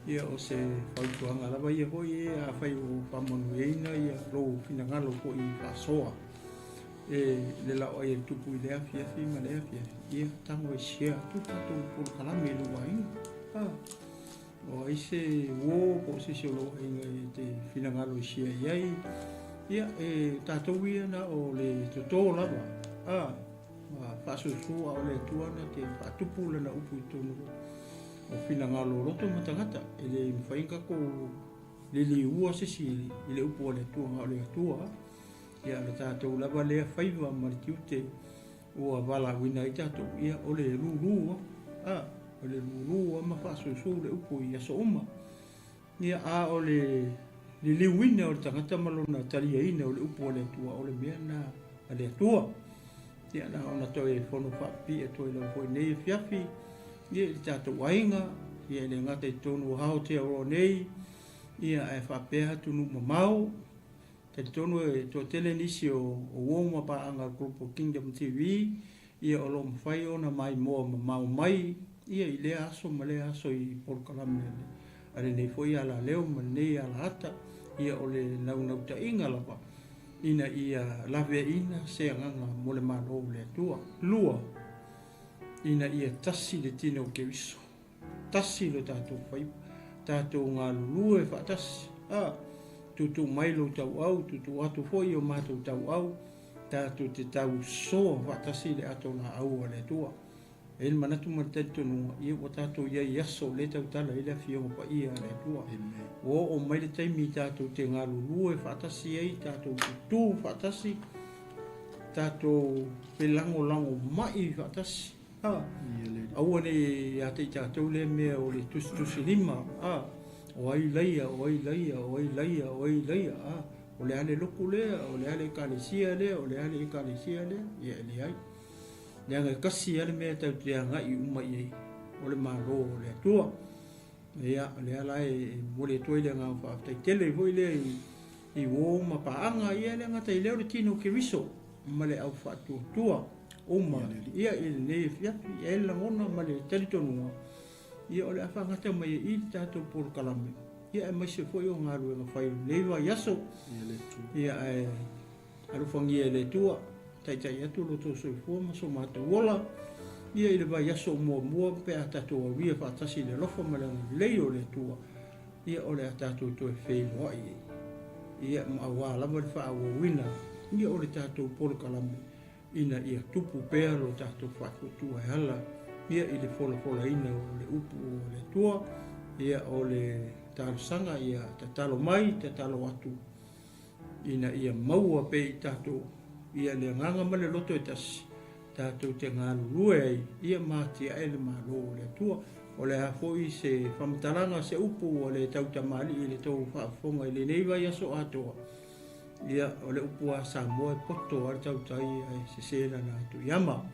ia o se fai tuanga la vai foi a fai o pamonuina ia lo fina ngalo ko i pasoa le la o e tupu i lea fia ma lea fia ia tango e sia tu tato por kalame lo vai o ai se wo po se se lo inga te fina ngalo sia ia tato ia na o le toto lava ma paso su o le tuana te patupu le na upu tonu o fina ngalo roto matangata ele mfainga ko lili ua sisi ile upu le tuanga o le tua ia le tato lava le faiva martiute o vala wina i tato ia o le lulu o le lulu ma paso su le upu ia so uma ia o le lili wina o le tangata malona talia ina o le upu le tua o le mena ale tua ia na ona toi fono fa pi e toi lo foi nei fiafi ia tato wainga ia le ngata tonu hao te ro nei ia e fa pe tunu mamau te tonu e to tele nisi o woma pa anga grupo Kingdom TV ia o lo mfai ona mai mo mamau mai ia ile aso male aso i por kalame ale nei foi ala leo ma nei ala hata ia o le nau ta inga lava ina ia lave ina se nganga mo le malo le tua lua ina ia tasi le tino ke viso tasi lo tato fai tato nga lue fa tasi tutu mai lo tau au tutu atu foi o mato tau au tato te tau so fa tasi le ato na au le tua e manatu ma tonu ia o tatou ia yaso le tau tala ile fio pa ia le tua o mai le taimi tatou te ngalu e fatasi ai tatou tu fatasi tatou pelango lango mai fatasi au ne ya te tatou le me o le tus lima o ai laia o le ale loku le o le ale kalesia le o le ale kalesia le ia le ai Yang kasi ale me tau te anga I uma I o le malo le tua ia le ala mo le toi le nga fa te tele voi le I wo ma pa anga ia le nga te le o tino ke riso ma le au fa tua uma ia I le fia ia la ngona ma le telitonu ia o le afa nga te mai I tato por kalame ia mai se foi o nga ru nga fai le wa yaso ia alu fangia le tua tai atu lo to so fo ma so mata wola ia ile ba yaso mo pe ata to wi fa tasi le lofo ma le o le tua ia o le ata to fe lo ia ma wa la mo fa o wina ia o le tato por kalam ina ia tupu pe lo tato fa tu hala ia ile fola ina o le upu o le tua ia o le sanga ia tatalo mai tatalo atu ina ia maua pe tato ia le nganga ma le loto tasi tatou te ngalu lue ai ia mati ai le malo le tua o le hafoi se whamtalanga se upu o le tautamali I le tau whaafonga I le neiva ia so atoa ia o le upu a Samoa poto ar tautai ai se sena na atu yama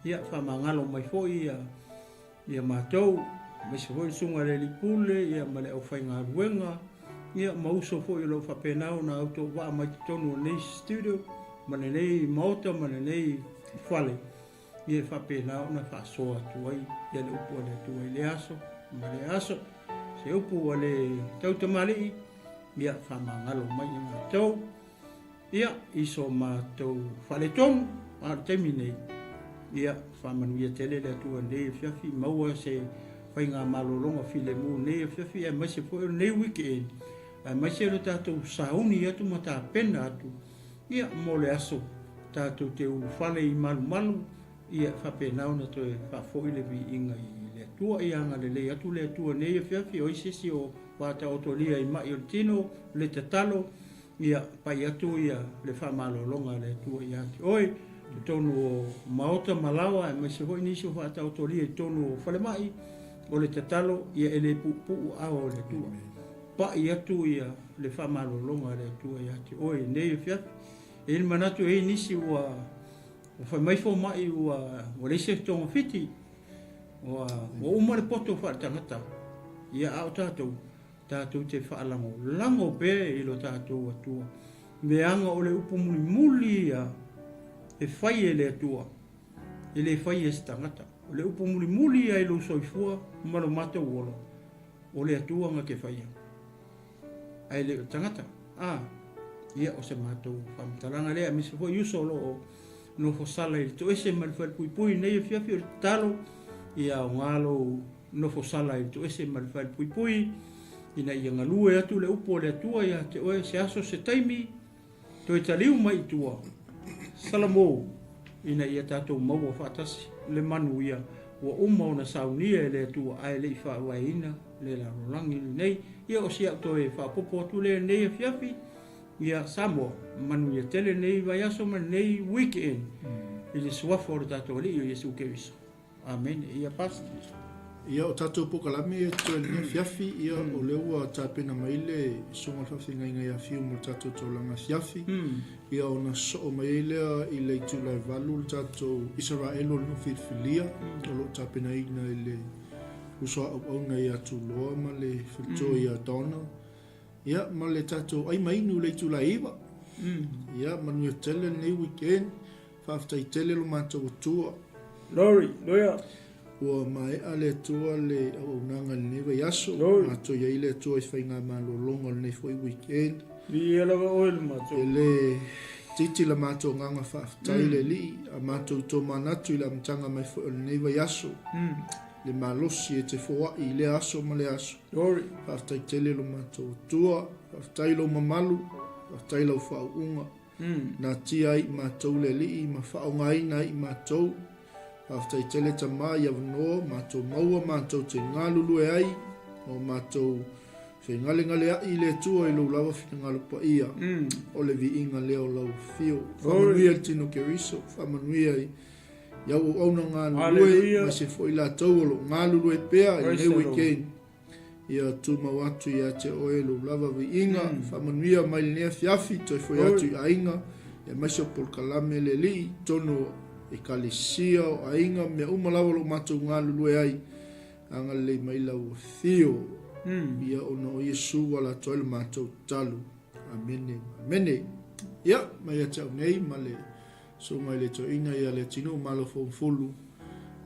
ia whamangalo mai foi ia matou mai se foi sunga le lipule ia ma le au whai ngā ruenga ia mauso foi lo whapenau na auto wa mai tonu nei studio mana nei mauta mana nei fale ia whapena ona whasoa tuai ia le upu ale tuai le aso ma le aso se upu ale tautamali ia whamangalo mai I mātou ia iso mātou whale tonu a temi nei ia whamanuia tele le tua nei whiawhi maua se whainga malolonga file mu nei whiawhi e mai se fo nei weekend a mai se ro tātou sauni atu ma tā pena atu ia mo le aso tātou te ufale I malu ia whapenau na toi whafoi le vi inga I le tua I anga le atu le tua nei whiawhi o isisi o wata otolia I mai o tino le tatalo ia pai atu ia le whamalolonga le tua I ati oi tonu o maota malawa e mai se hoi nisi o wata otolia I tonu o whale mai o le tatalo ia ele pupu ao le tua pai atu ia le whamalolonga le tua I ati oi nei whiawhi e manatu e nisi ua fa mai fo mai ua le se tonga fiti ua uma le poto fa tangata ia au tatou te whaalango lango pe I lo tatou atua me anga o le upu muli ia e whai e le atua e le whai e stangata o le upu muli ia I lo soifua malo mata uola o le atua nga ke whai ai le tangata ia o se matou whamtalanga lea mi se fo yuso lo no fo sala I to ese malfal pui nei fiafi o talo ia o ngalo no fo sala I to ese malfal pui ina ia ngalue atu le upo le atua ia te oe se aso se taimi to I taliu mai tua salamo ina ia tatou maua whaatasi le manu ia ua uma o na saunia le atua ai le I whaawaina le la rolangi nei ia o si au toe whaapopo atu le nei fiafi ia Samoa manu ia tele nei vai aso ma nei weekend I le suafa o tatou ali I Yesu Keriso amen ia pas
ia o tatou pokalame e toe le fiafi ia o le ua tapena mai le songa whawhinga inga ia fiu mo tatou taulanga fiafi ia o na so mai lea I le Julai valu tatou Israel o no filfilia o lo tapena ina I le usoa au ngai atu loa ma le whito ia Donald ia ma le tatou ai mai nu le Julai iwa ia manu ia tele nei weekend whaftai tele lo mātou tua
Lori, loia
ua mai ale tua le au nanga le newa yaso mātou ia I le tua I whainga malolonga le nei foi weekend
vi elaga oil mātou
le titi la mātou nganga whaftai le li a mātou tō manatu I la mtanga mai foi le newa yaso le malosi e te foa I le aso ma le aso whaftai tele lo mātou tua whaftai lo mamalu whaftai lo whauunga na tia I mātou le li ma whaongaina I mātou after tele tama ia no matou maua matou te ngalulu e ai o matou fe ngale ai le tua i lo lava fina ngalo pa ia o le vi inga leo lau fio famanuia le tino ke riso famanuia i iau o na ngalulu ma se fo ila tau lo ngalulu e pea i le weekend ia tu mawatu ia te oe lo lava vi inga famanuia mai le nea fiafi toi fo ia tu a inga e maso por kalame le li tono e kalisia o a inga me umalawa lo matou ngalulu e ai anga le mai lau fio ia ono o Yesu wala toile matou talu amene ia mai ata nei male so mai le toina ia le tino malo folu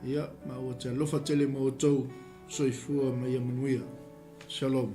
ia ma o te lofa tele mo tou soifua mai manuia shalom